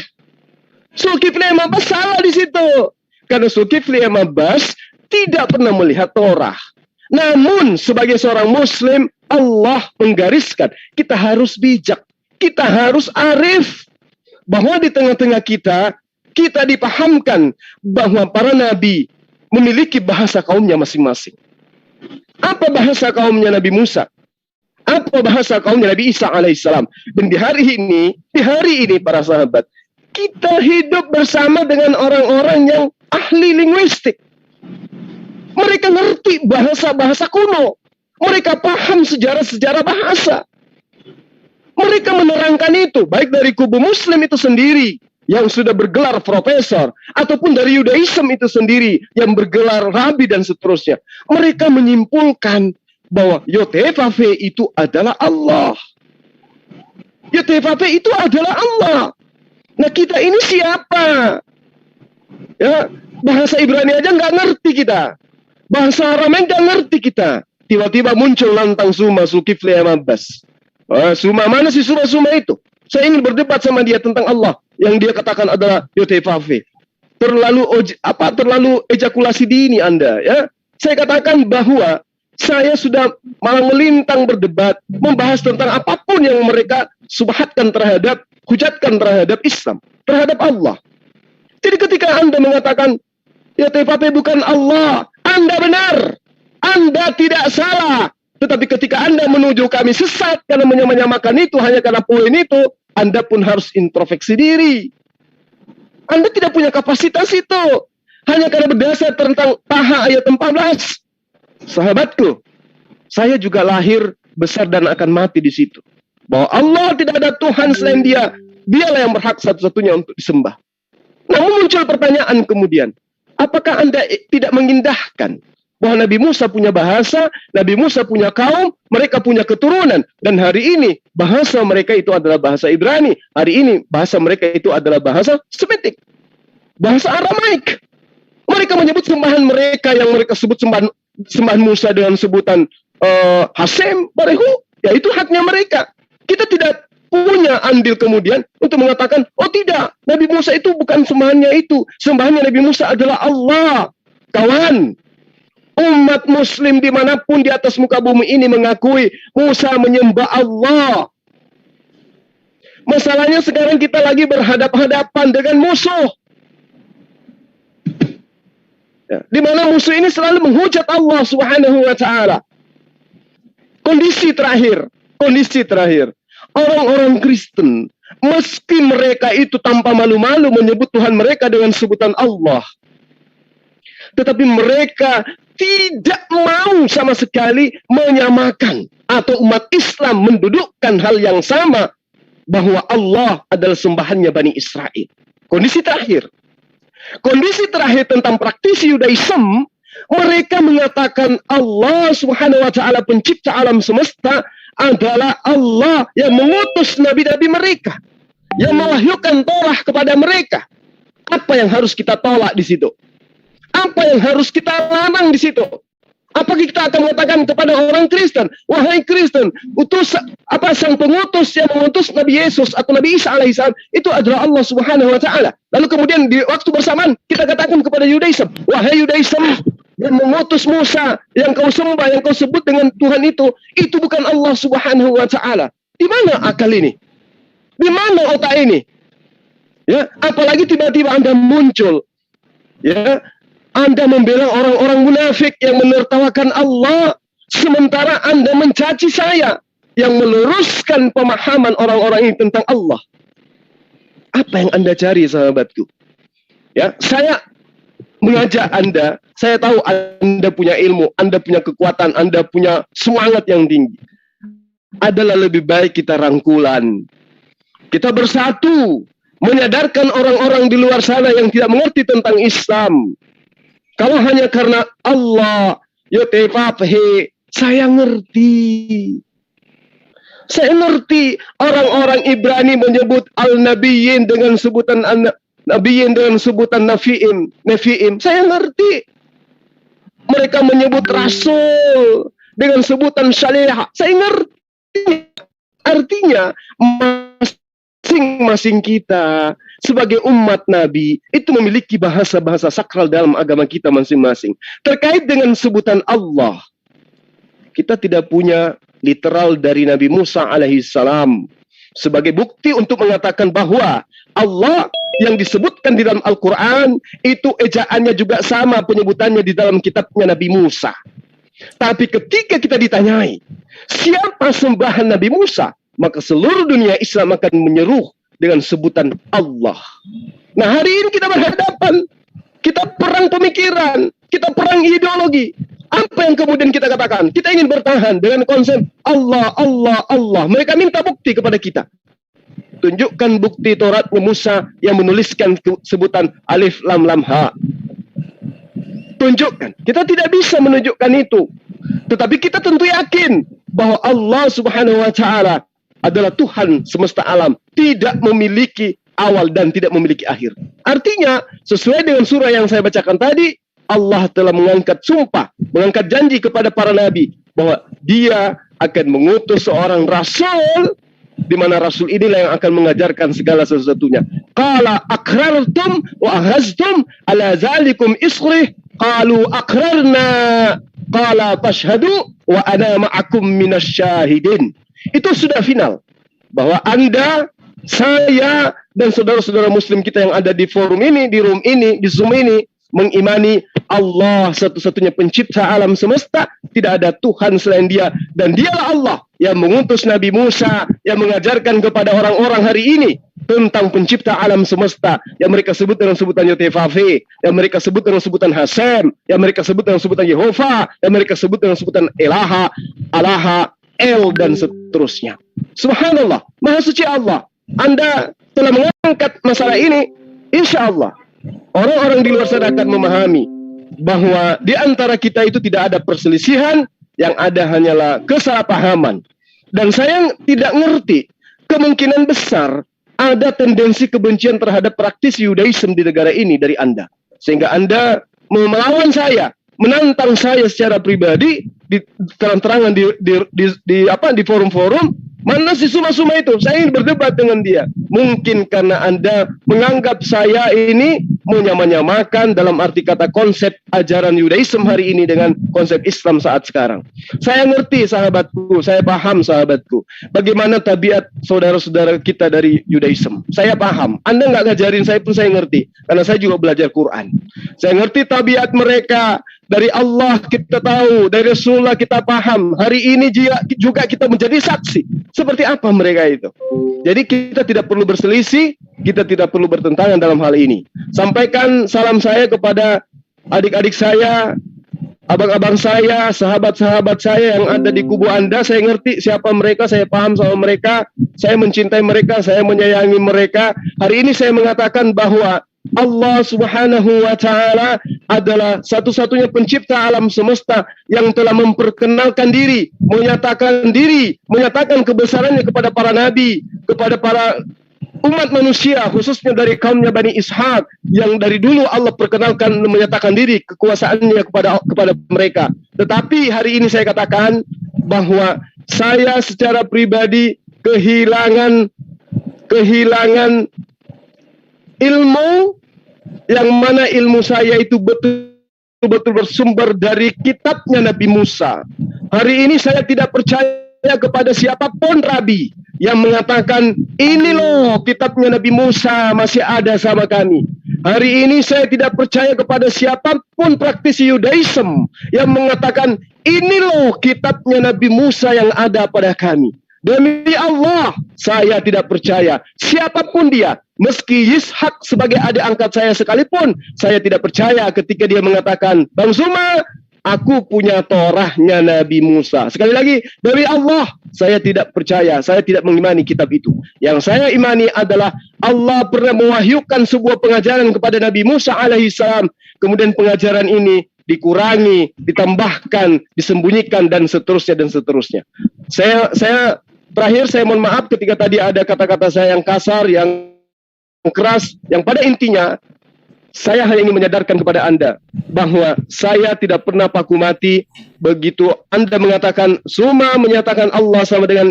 Zulkifli Abbas salah di situ. Karena Zulkifli Abbas tidak pernah melihat Torah. Namun sebagai seorang Muslim, Allah menggariskan kita harus bijak, kita harus arif, bahwa di tengah-tengah kita dipahamkan bahwa para nabi memiliki bahasa kaumnya masing-masing. Apa bahasa kaumnya Nabi Musa? Apa bahasa kaumnya Nabi Isa alaihissalam? Dan di hari ini para sahabat, kita hidup bersama dengan orang-orang yang ahli linguistik. Mereka ngerti bahasa-bahasa kuno. Mereka paham sejarah-sejarah bahasa. Mereka menerangkan itu, baik dari kubu Muslim itu sendiri, yang sudah bergelar profesor, ataupun dari Yudaism itu sendiri yang bergelar rabi dan seterusnya. Mereka menyimpulkan bahwa Yotevave itu adalah Allah. Yotevave itu adalah Allah. Nah, kita ini siapa? Ya, bahasa Ibrani aja nggak ngerti kita. Bahasa Aramai nggak ngerti kita. Tiba-tiba muncul lantang Suma Zulkifli Abbas. Suma mana sih Suma itu? Saya ingin berdebat sama dia tentang Allah yang dia katakan adalah Yotevave. Terlalu ejakulasi dini Anda, ya. Saya katakan bahwa saya sudah malah melintang berdebat, membahas tentang apapun yang mereka hujatkan terhadap Islam, terhadap Allah. Jadi ketika Anda mengatakan Yotevave bukan Allah, Anda benar, Anda tidak salah. Tetapi ketika Anda menuju kami sesat karena menyamakan itu hanya karena poin itu, Anda pun harus introspeksi diri. Anda tidak punya kapasitas itu. Hanya karena berdasar tentang Taha ayat 14. Sahabatku, saya juga lahir, besar dan akan mati di situ. Bahwa Allah tidak ada Tuhan selain Dia. Dialah yang berhak satu-satunya untuk disembah. Namun muncul pertanyaan kemudian, apakah Anda tidak mengindahkan bahwa Nabi Musa punya bahasa, Nabi Musa punya kaum, mereka punya keturunan, dan hari ini bahasa mereka itu adalah bahasa Ibrani, hari ini bahasa mereka itu adalah bahasa Semitik, bahasa Aramaik. Mereka menyebut sembahan mereka yang mereka sebut sembahan Musa dengan sebutan Hasem, Barehu, ya itu haknya mereka. Kita tidak punya andil kemudian untuk mengatakan, oh tidak, Nabi Musa itu bukan sembahannya itu, sembahannya Nabi Musa adalah Allah. Kawan, umat muslim dimanapun di atas muka bumi ini mengakui Musa menyembah Allah. Masalahnya sekarang kita lagi berhadapan dengan musuh. Ya, di mana musuh ini selalu menghujat Allah Subhanahu wa Ta'ala. Kondisi terakhir, orang-orang Kristen, meski mereka itu tanpa malu-malu menyebut Tuhan mereka dengan sebutan Allah, tetapi mereka tidak mau sama sekali menyamakan atau umat Islam mendudukkan hal yang sama bahwa Allah adalah sembahannya Bani Israel. Kondisi terakhir tentang praktisi Yudaism, mereka mengatakan Allah Subhanahu wa Ta'ala pencipta alam semesta adalah Allah yang mengutus nabi-nabi mereka, yang mewahyukan Torah kepada mereka. Apa yang harus kita tolak di situ? Apa yang harus kita larang di situ? Apakah kita akan mengatakan kepada orang Kristen, wahai Kristen, sang pengutus yang mengutus Nabi Yesus atau Nabi Isa alaihissalam itu adalah Allah Subhanahu wa taala. Lalu kemudian di waktu bersamaan kita katakan kepada Yudaism, wahai Yudaism, yang mengutus Musa, yang kau sembah, yang kau sebut dengan Tuhan itu bukan Allah Subhanahu wa taala. Di mana akal ini? Di mana otak ini? Ya, apalagi tiba-tiba Anda muncul, ya, Anda membela orang-orang munafik yang menertawakan Allah, sementara Anda mencaci saya yang meluruskan pemahaman orang-orang ini tentang Allah. Apa yang Anda cari, sahabatku? Ya, saya mengajak Anda, saya tahu Anda punya ilmu, Anda punya kekuatan, Anda punya semangat yang tinggi. Adalah lebih baik kita rangkulan. Kita bersatu, menyadarkan orang-orang di luar sana yang tidak mengerti tentang Islam. Kalau hanya karena Allah, saya ngerti. Saya ngerti orang-orang Ibrani menyebut al-nabiyyin dengan sebutan nabiyyin dengan sebutan nafi'im. Saya ngerti. Mereka menyebut rasul dengan sebutan syariah. Saya ngerti. Artinya masing-masing kita sebagai umat Nabi itu memiliki bahasa-bahasa sakral dalam agama kita masing-masing. Terkait dengan sebutan Allah, kita tidak punya literal dari Nabi Musa alaihissalam sebagai bukti untuk mengatakan bahwa Allah yang disebutkan di dalam Al-Quran itu ejaannya juga sama penyebutannya di dalam kitabnya Nabi Musa. Tapi ketika kita ditanyai siapa sembahan Nabi Musa, maka seluruh dunia Islam akan menyeru dengan sebutan Allah. Nah, hari ini kita berhadapan, kita perang pemikiran, kita perang ideologi. Apa yang kemudian kita katakan? Kita ingin bertahan dengan konsep Allah, Allah, Allah. Mereka minta bukti kepada kita. Tunjukkan bukti Taurat Musa yang menuliskan sebutan alif lam lam ha. Tunjukkan. Kita tidak bisa menunjukkan itu. Tetapi kita tentu yakin bahwa Allah Subhanahu wa taala adalah Tuhan semesta alam, tidak memiliki awal dan tidak memiliki akhir. Artinya, sesuai dengan surah yang saya bacakan tadi, Allah telah mengangkat sumpah, mengangkat janji kepada para nabi bahwa Dia akan mengutus seorang rasul, di mana rasul inilah yang akan mengajarkan segala sesuatunya. Qala akrartum wa ahaztum ala zalikum isrih qalu akrarna qala fashhadu wa ana ma'akum minasyahidin. Itu sudah final bahwa Anda, saya dan saudara-saudara muslim kita yang ada di forum ini, di room ini, di Zoom ini mengimani Allah satu-satunya pencipta alam semesta, tidak ada Tuhan selain Dia, dan Dialah Allah yang mengutus Nabi Musa yang mengajarkan kepada orang-orang hari ini tentang pencipta alam semesta yang mereka sebut dengan sebutan Yotefafe, yang mereka sebut dengan sebutan Hasem, yang mereka sebut dengan sebutan Yehova, yang mereka sebut dengan sebutan Elaha, Alaha, El, dan seterusnya. Subhanallah, Maha Suci Allah. Anda telah mengangkat masalah ini, insya Allah orang-orang di luar sana akan memahami bahwa di antara kita itu tidak ada perselisihan, yang ada hanyalah kesalahpahaman. Dan saya tidak ngerti, kemungkinan besar ada tendensi kebencian terhadap praktisi Yudaism di negara ini dari Anda, sehingga Anda melawan saya, menantang saya secara pribadi di terang-terangan di forum-forum. Mana si Suma-Suma itu? Saya ingin berdebat dengan dia. Mungkin karena Anda menganggap saya ini menyamakan dalam arti kata konsep ajaran Yudaism hari ini dengan konsep Islam saat sekarang. Saya ngerti sahabatku, saya paham sahabatku, bagaimana tabiat saudara-saudara kita dari Yudaism. Saya paham. Anda nggak ngajarin saya pun saya ngerti, karena saya juga belajar Quran. Saya ngerti tabiat mereka. Dari Allah kita tahu, dari Rasulullah kita paham. Hari ini juga kita menjadi saksi seperti apa mereka itu. Jadi kita tidak perlu berselisih, kita tidak perlu bertentangan dalam hal ini. Sampaikan salam saya kepada adik-adik saya, abang-abang saya, sahabat-sahabat saya yang ada di kubu Anda. Saya ngerti siapa mereka, saya paham sama mereka, saya mencintai mereka, saya menyayangi mereka. Hari ini saya mengatakan bahwa Allah Subhanahu wa ta'ala adalah satu-satunya pencipta alam semesta yang telah memperkenalkan diri, menyatakan kebesarannya kepada para nabi, kepada para umat manusia, khususnya dari kaumnya Bani Ishaq, yang dari dulu Allah perkenalkan menyatakan diri kekuasaannya kepada mereka. Tetapi hari ini saya katakan bahwa saya secara pribadi kehilangan ilmu, yang mana ilmu saya itu betul-betul bersumber dari kitabnya Nabi Musa. Hari ini saya tidak percaya kepada siapapun rabi yang mengatakan ini loh kitabnya Nabi Musa masih ada sama kami. Hari ini saya tidak percaya kepada siapapun praktisi Yudaism yang mengatakan ini loh kitabnya Nabi Musa yang ada pada kami. Demi Allah, saya tidak percaya siapapun dia. Meski Yishak sebagai adik angkat saya sekalipun, saya tidak percaya ketika dia mengatakan, Bang Zuma, aku punya Torahnya Nabi Musa. Sekali lagi, demi Allah, saya tidak percaya, saya tidak mengimani kitab itu. Yang saya imani adalah Allah pernah mewahyukan sebuah pengajaran kepada Nabi Musa alaihissalam. Kemudian pengajaran ini dikurangi, ditambahkan, disembunyikan, dan seterusnya, dan seterusnya. Terakhir saya mohon maaf ketika tadi ada kata-kata saya yang kasar, yang keras, yang pada intinya saya hanya ingin menyadarkan kepada Anda bahwa saya tidak pernah paku mati begitu Anda mengatakan Zuma menyatakan Allah sama dengan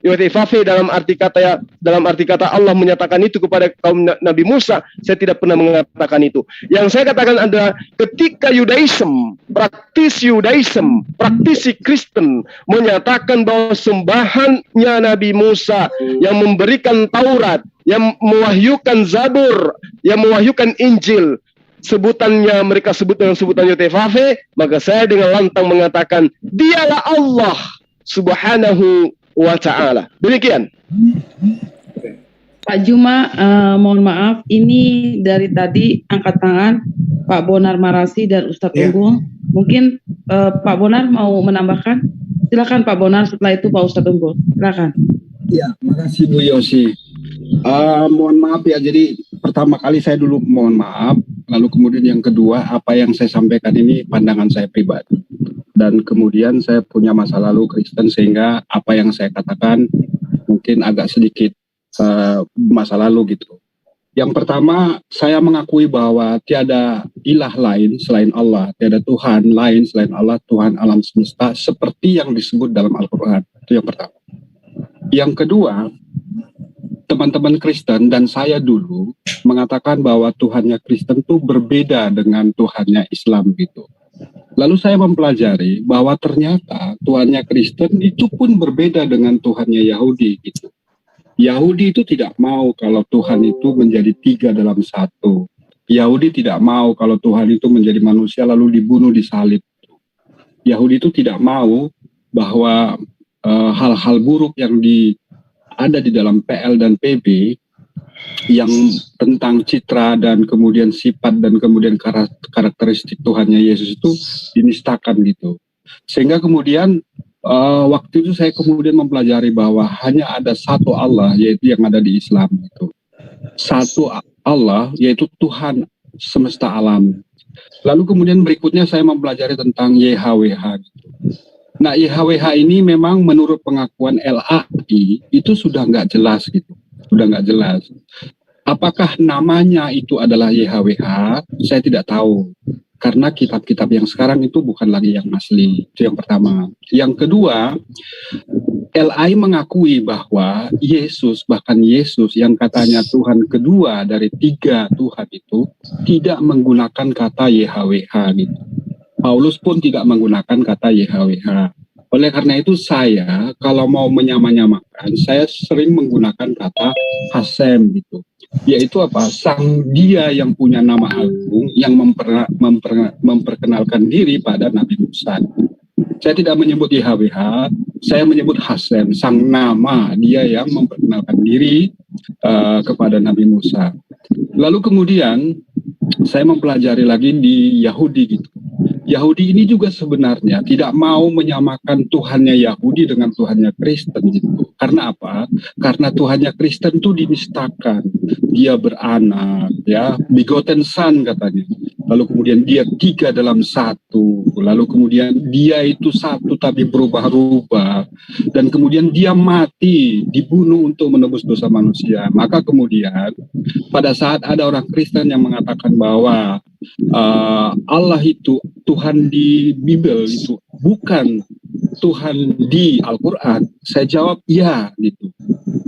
Yotefafe dalam arti kata Allah menyatakan itu kepada kaum Nabi Musa. Saya tidak pernah mengatakan itu. Yang saya katakan adalah ketika Yudaism, praktisi Kristen menyatakan bahwa sembahannya Nabi Musa yang memberikan Taurat, yang mewahyukan Zabur, yang mewahyukan Injil, sebutannya mereka sebut dengan sebutan Yotefafe, maka saya dengan lantang mengatakan dialah Allah Subhanahu wa ta'ala. Demikian. Pak Juma, mohon maaf, ini dari tadi angkat tangan Pak Bonar Marasi dan Ustadz Unggul. Mungkin Pak Bonar mau menambahkan? Silakan Pak Bonar, setelah itu Pak Ustadz Unggul. Silakan. Ya, makasih Bu Yosi. Mohon maaf ya, jadi pertama kali saya dulu mohon maaf, lalu kemudian yang kedua, apa yang saya sampaikan ini pandangan saya pribadi. Dan kemudian saya punya masa lalu Kristen sehingga apa yang saya katakan mungkin agak sedikit masa lalu gitu. Yang pertama, saya mengakui bahwa tiada ilah lain selain Allah, tiada Tuhan lain selain Allah, Tuhan alam semesta seperti yang disebut dalam Al-Quran. Itu yang pertama. Yang kedua, teman-teman Kristen dan saya dulu mengatakan bahwa Tuhannya Kristen itu berbeda dengan Tuhannya Islam gitu. Lalu saya mempelajari bahwa ternyata Tuhannya Kristen itu pun berbeda dengan Tuhannya Yahudi gitu. Yahudi itu tidak mau kalau Tuhan itu menjadi tiga dalam satu. Yahudi tidak mau kalau Tuhan itu menjadi manusia lalu dibunuh disalib. Yahudi itu tidak mau bahwa hal-hal buruk yang ada di dalam PL dan PB yang tentang citra dan kemudian sifat dan kemudian karakteristik Tuhannya Yesus itu dinistakan gitu. Sehingga kemudian waktu itu saya kemudian mempelajari bahwa hanya ada satu Allah yaitu yang ada di Islam itu. Satu Allah yaitu Tuhan semesta alam. Lalu kemudian berikutnya saya mempelajari tentang YHWH gitu. Nah YHWH ini memang menurut pengakuan LAI itu sudah nggak jelas gitu. Sudah nggak jelas. Apakah namanya itu adalah YHWH? Saya tidak tahu. Karena kitab-kitab yang sekarang itu bukan lagi yang asli. Itu yang pertama. Yang kedua, LAI mengakui bahwa Yesus, bahkan Yesus yang katanya Tuhan kedua dari tiga Tuhan itu, tidak menggunakan kata YHWH gitu. Paulus pun tidak menggunakan kata YHWH. Oleh karena itu saya kalau mau menyamakan, saya sering menggunakan kata Hasem gitu. Yaitu apa? Sang dia yang punya nama agung yang memperkenalkan diri pada Nabi Musa. Saya tidak menyebut YHWH, saya menyebut Hasem, sang nama dia yang memperkenalkan diri kepada Nabi Musa. Lalu kemudian saya mempelajari lagi di Yahudi gitu. Yahudi ini juga sebenarnya tidak mau menyamakan Tuhannya Yahudi dengan Tuhannya Kristen gitu. Karena apa? Karena Tuhannya Kristen itu dinistakan. Dia beranak, ya, begotten son katanya. Lalu kemudian dia 3 dalam 1. Lalu kemudian dia itu satu tapi berubah-ubah. Dan kemudian dia mati, dibunuh untuk menebus dosa manusia. Maka kemudian pada saat ada orang Kristen yang mengatakan bahwa Allah itu Tuhan di Bible itu bukan Tuhan di Al-Quran, saya jawab ya gitu.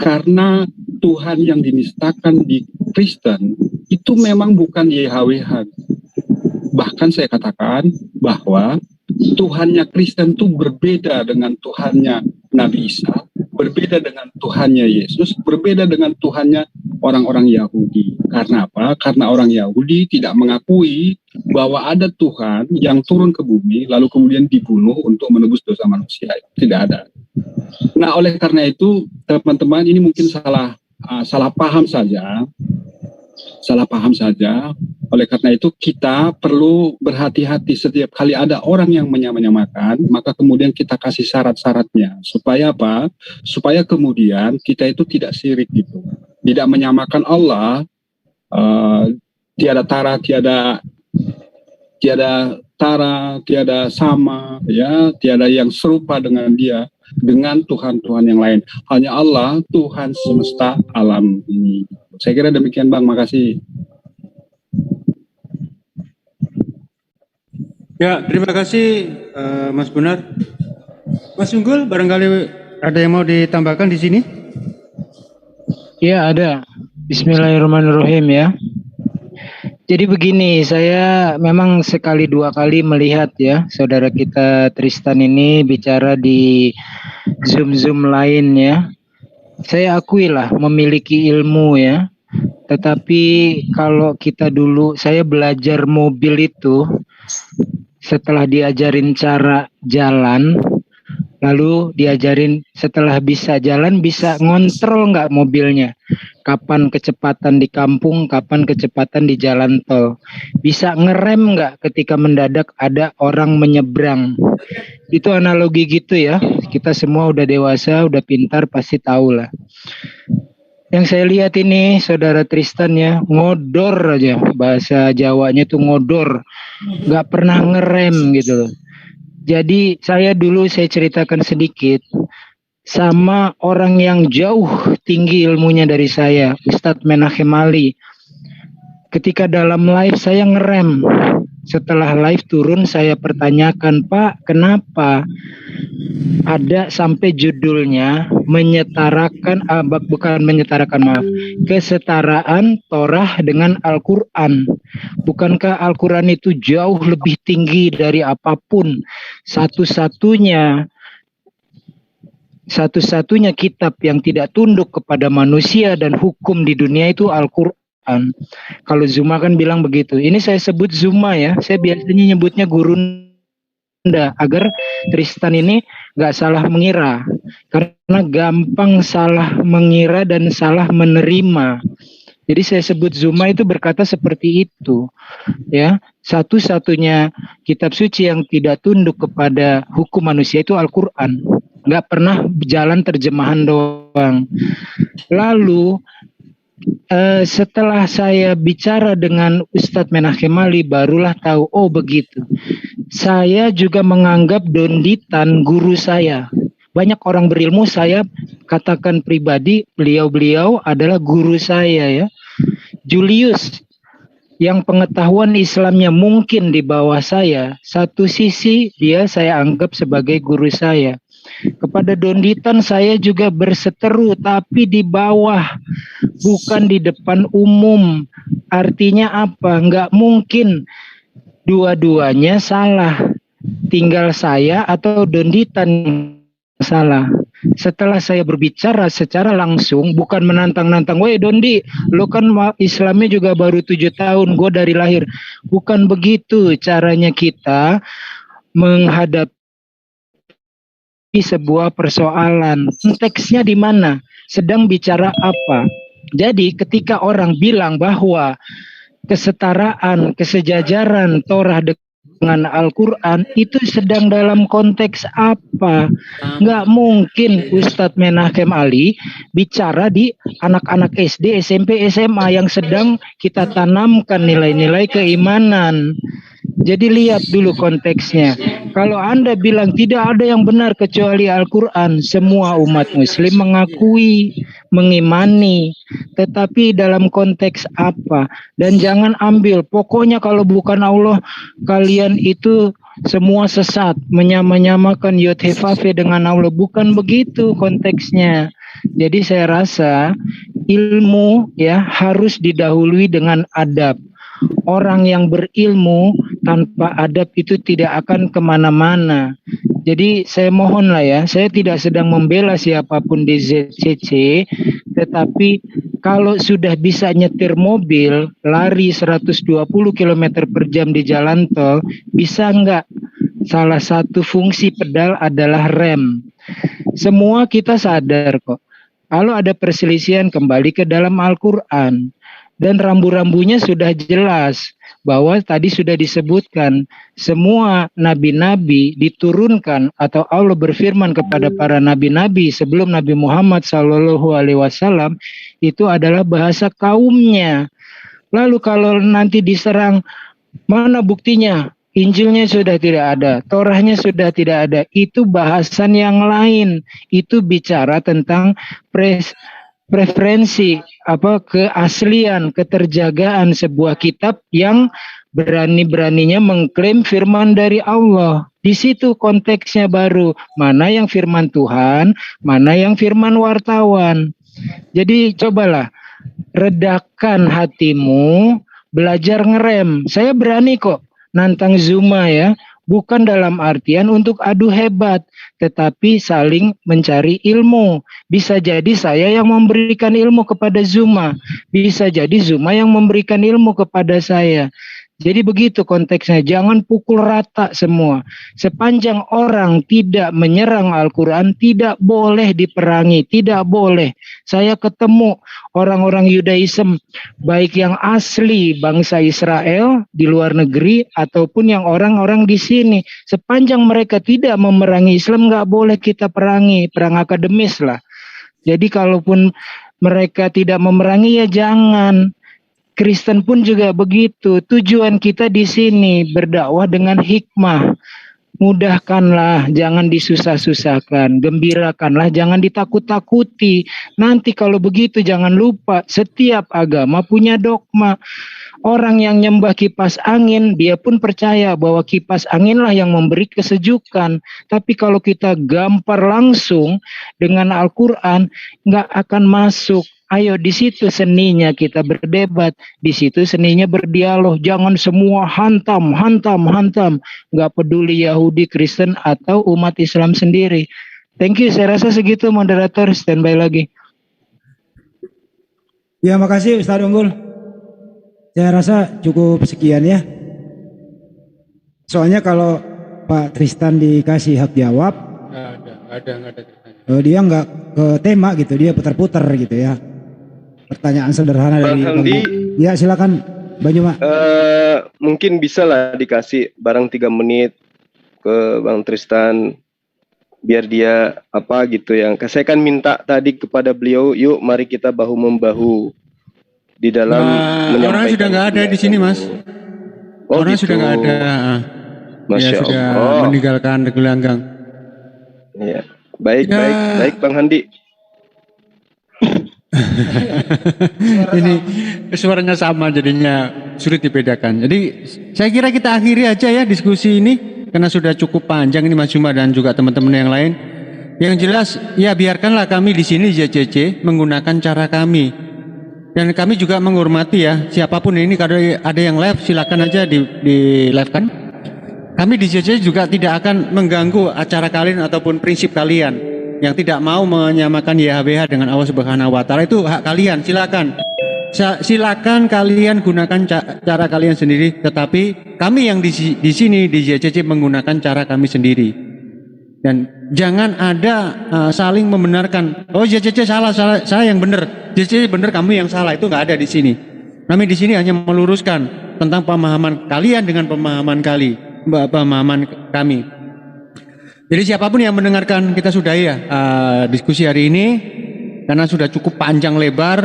Karena Tuhan yang dinistakan di Kristen itu memang bukan YHWH. Bahkan saya katakan bahwa Tuhannya Kristen itu berbeda dengan Tuhannya Nabi Isa, berbeda dengan Tuhannya Yesus, berbeda dengan Tuhannya orang-orang Yahudi. Karena apa? Karena orang Yahudi tidak mengakui bahwa ada Tuhan yang turun ke bumi lalu kemudian dibunuh untuk menebus dosa manusia. Tidak ada. Nah, oleh karena itu teman-teman, ini mungkin salah paham saja. Salah paham saja. Oleh karena itu kita perlu berhati-hati setiap kali ada orang yang menyamakan, maka kemudian kita kasih syarat-syaratnya. Supaya apa? Supaya kemudian kita itu tidak syirik gitu. Tidak menyamakan Allah, tiada tiada sama, ya, tiada yang serupa dengan dia, dengan Tuhan-Tuhan yang lain. Hanya Allah, Tuhan semesta alam ini. Saya kira demikian, Bang. Makasih. Ya, terima kasih Mas Bonar. Mas Unggul, barangkali ada yang mau ditambahkan di sini? Ya, ada. Bismillahirrahmanirrahim ya. Jadi begini, saya memang sekali dua kali melihat ya saudara kita Tristan ini bicara di Zoom lain ya. Saya akui lah memiliki ilmu ya. Tetapi kalau kita dulu, saya belajar mobil itu setelah diajarin cara jalan, lalu diajarin setelah bisa jalan bisa ngontrol nggak mobilnya, kapan kecepatan di kampung, kapan kecepatan di jalan tol, bisa ngerem nggak ketika mendadak ada orang menyeberang. Itu analogi gitu ya, kita semua udah dewasa, udah pintar, pasti tahu lah. Yang saya lihat ini saudara Tristan ya, ngodor aja, bahasa Jawanya tuh ngodor, nggak pernah ngerem gitu loh. Jadi saya ceritakan sedikit sama orang yang jauh tinggi ilmunya dari saya, Ustadz Menachem Ali. Ketika dalam live saya ngerem, setelah live turun saya pertanyakan, Pak, kenapa ada sampai judulnya kesetaraan Torah dengan Al-Quran. Bukankah Al-Quran itu jauh lebih tinggi dari apapun? Satu-satunya kitab yang tidak tunduk kepada manusia dan hukum di dunia itu Al-Quran. Kalau Zuma kan bilang begitu. Ini saya sebut Zuma ya. Saya biasanya nyebutnya Gurunda agar Tristan ini nggak salah mengira. Karena gampang salah mengira dan salah menerima. Jadi saya sebut Zuma itu berkata seperti itu. Ya, satu-satunya kitab suci yang tidak tunduk kepada hukum manusia itu Al-Quran. Nggak pernah jalan terjemahan doang. Lalu setelah saya bicara dengan Ustadz Menachem Ali, barulah tahu, oh begitu. Saya juga menganggap Don Ditan guru saya. Banyak orang berilmu saya katakan pribadi, beliau adalah guru saya ya. Julius yang pengetahuan Islamnya mungkin di bawah saya, satu sisi dia saya anggap sebagai guru saya. Kepada Don Ditan saya juga berseteru, tapi di bawah, bukan di depan umum. Artinya apa? Nggak mungkin dua-duanya salah. Tinggal saya atau Don Ditan salah. Setelah saya berbicara secara langsung, bukan menantang-nantang, woi Dondi, lo kan Islamnya juga baru 7 tahun, gue dari lahir. Bukan begitu caranya kita menghadapi sebuah persoalan. Konteksnya di mana? Sedang bicara apa? Jadi ketika orang bilang bahwa kesetaraan, kesejajaran Torah dengan Al-Quran itu sedang dalam konteks apa? Nggak mungkin Ustadz Menachem Ali bicara di anak-anak SD, SMP, SMA yang sedang kita tanamkan nilai-nilai keimanan. Jadi lihat dulu konteksnya. Kalau Anda bilang tidak ada yang benar kecuali Al-Quran, semua umat muslim mengakui, mengimani. Tetapi dalam konteks apa? Dan jangan ambil, pokoknya kalau bukan Allah, kalian itu semua sesat, menyamakan Yod-He-Vav-He dengan Allah. Bukan begitu konteksnya. Jadi saya rasa ilmu ya harus didahului dengan adab. Orang yang berilmu tanpa adab itu tidak akan kemana-mana. Jadi saya mohon lah ya, saya tidak sedang membela siapapun di ZCC, tetapi kalau sudah bisa nyetir mobil, lari 120 km per jam di jalan tol, bisa nggak? Salah satu fungsi pedal adalah rem. Semua kita sadar kok. Kalau ada perselisihan kembali ke dalam Al-Quran. Dan rambu-rambunya sudah jelas bahwa tadi sudah disebutkan semua nabi-nabi diturunkan atau Allah berfirman kepada para nabi-nabi sebelum Nabi Muhammad SAW itu adalah bahasa kaumnya. Lalu kalau nanti diserang, mana buktinya? Injilnya sudah tidak ada, Torahnya sudah tidak ada. Itu bahasan yang lain. Itu bicara tentang preferensi, keaslian, keterjagaan sebuah kitab yang berani-beraninya mengklaim firman dari Allah. Di situ konteksnya baru, mana yang firman Tuhan, mana yang firman wartawan. Jadi cobalah redakan hatimu, belajar ngerem. Saya berani kok nantang Zuma ya. Bukan dalam artian untuk adu hebat, tetapi saling mencari ilmu. Bisa jadi saya yang memberikan ilmu kepada Zuma. Bisa jadi Zuma yang memberikan ilmu kepada saya. Jadi begitu konteksnya, jangan pukul rata semua. Sepanjang orang tidak menyerang Al-Quran, tidak boleh diperangi, tidak boleh. Saya ketemu orang-orang Yudaism, baik yang asli bangsa Israel di luar negeri, ataupun yang orang-orang di sini. Sepanjang mereka tidak memerangi Islam, nggak boleh kita perangi, perang akademis lah. Jadi kalaupun mereka tidak memerangi, ya jangan. Kristen pun juga begitu. Tujuan kita di sini berdakwah dengan hikmah. Mudahkanlah, jangan disusah-susahkan. Gembirakanlah, jangan ditakut-takuti. Nanti kalau begitu jangan lupa, setiap agama punya dogma. Orang yang nyembah kipas angin, dia pun percaya bahwa kipas anginlah yang memberi kesejukan. Tapi kalau kita gampar langsung dengan Al-Quran, nggak akan masuk. Ayo, di situ seninya kita berdebat, di situ seninya berdialog. Jangan semua hantam. Nggak peduli Yahudi, Kristen, atau umat Islam sendiri. Thank you, saya rasa segitu moderator, standby lagi. Ya, makasih Ustaz Unggul. Saya rasa cukup sekian ya. Soalnya kalau Pak Tristan dikasih hak jawab, nggak ada. Dia nggak ke tema gitu, dia putar-putar gitu ya. Pertanyaan sederhana dari Bang Handi. Ya silakan Banyuma. Mungkin bisa lah dikasih barang 3 menit ke Bang Tristan biar dia gitu yang saya kan minta tadi kepada beliau, yuk mari kita bahu membahu di dalam menyampaikan. Orang sudah nggak ada di sini, Mas. Orang gitu. sudah nggak ada. Masya sudah Allah. meninggalkan gelanggang. Ya. Baik Bang Handi. Ini suaranya sama jadinya sulit dibedakan. Jadi saya kira kita akhiri aja ya diskusi ini karena sudah cukup panjang ini Mas Juma dan juga teman-teman yang lain. Yang jelas ya biarkanlah kami di sini JCC menggunakan cara kami. Dan kami juga menghormati ya siapapun ini, kalau ada yang live silakan aja di live kan. Kami di JCC juga tidak akan mengganggu acara kalian ataupun prinsip kalian. Yang tidak mau menyamakan YHWH dengan Allah Subhanahu wa Ta'ala, itu hak kalian, silakan. Silakan kalian gunakan cara kalian sendiri, tetapi kami yang di sini di JCC menggunakan cara kami sendiri. Dan jangan ada saling membenarkan. Oh JCC salah, saya yang benar. JCC benar, kamu yang salah. Itu nggak ada di sini. Kami di sini hanya meluruskan tentang pemahaman kalian dengan pemahaman kami. pemahaman kami. Jadi siapapun yang mendengarkan, kita sudahi ya diskusi hari ini karena sudah cukup panjang lebar.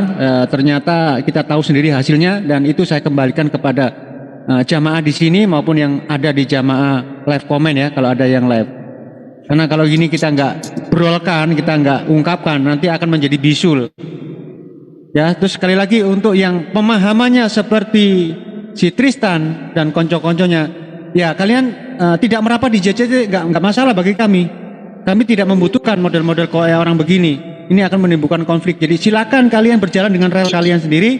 Ternyata kita tahu sendiri hasilnya, dan itu saya kembalikan kepada jamaah di sini maupun yang ada di jamaah live comment ya, kalau ada yang live. Karena kalau gini kita nggak berolkan, kita nggak ungkapkan, nanti akan menjadi bisul. Ya, terus sekali lagi untuk yang pemahamannya seperti si Tristan dan konco-konconya, ya kalian tidak merapat di JCC nggak masalah bagi kami. Kami tidak membutuhkan model-model kayak orang begini. Ini akan menimbulkan konflik. Jadi silakan kalian berjalan dengan rel kalian sendiri.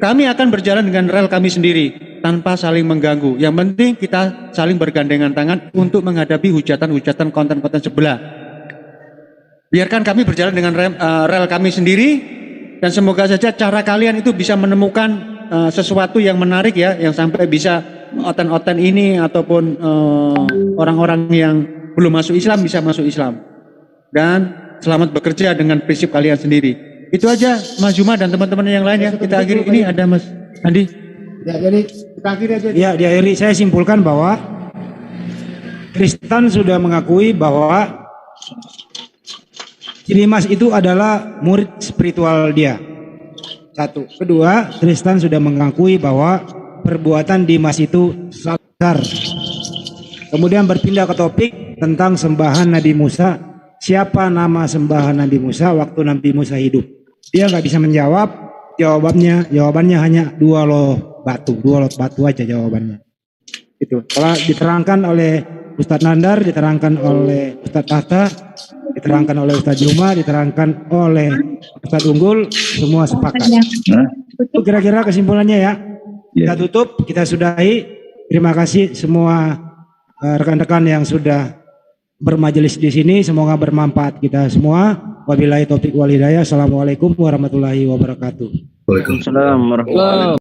Kami akan berjalan dengan rel kami sendiri tanpa saling mengganggu. Yang penting kita saling bergandengan tangan untuk menghadapi hujatan-hujatan konten-konten sebelah. Biarkan kami berjalan dengan rel kami sendiri, dan semoga saja cara kalian itu bisa menemukan sesuatu yang menarik ya, yang sampai bisa oten-oten ini ataupun orang-orang yang belum masuk Islam bisa masuk Islam. Dan selamat bekerja dengan prinsip kalian sendiri. Itu aja Mas Juma dan teman-teman yang lain ya. Kita akhiri. Ini ada Mas Andi. Ya, jadi kita akhiri aja. Ya, di akhiri saya simpulkan bahwa Tristan sudah mengakui bahwa Dimas itu adalah murid spiritual dia. Satu. Kedua, Tristan sudah mengakui bahwa perbuatan Dimas itu besar. Kemudian berpindah ke topik tentang sembahan Nabi Musa. Siapa nama sembahan Nabi Musa waktu Nabi Musa hidup? Dia nggak bisa menjawab. Jawabannya hanya dua lot batu aja jawabannya. Itu. Kalau diterangkan oleh Ustadz Nandar, diterangkan oleh Ustadz Tahta, diterangkan oleh Ustadz Juma, diterangkan oleh Ustadz Unggul, semua sepakat. Itu kira-kira kesimpulannya ya. Kita tutup, kita sudahi. Terima kasih semua rekan-rekan yang sudah bermajelis di sini. Semoga bermanfaat kita semua. Wabillahi taufiq wal hidayah. Assalamualaikum warahmatullahi wabarakatuh. Waalaikumsalam warahmatullahi wabarakatuh.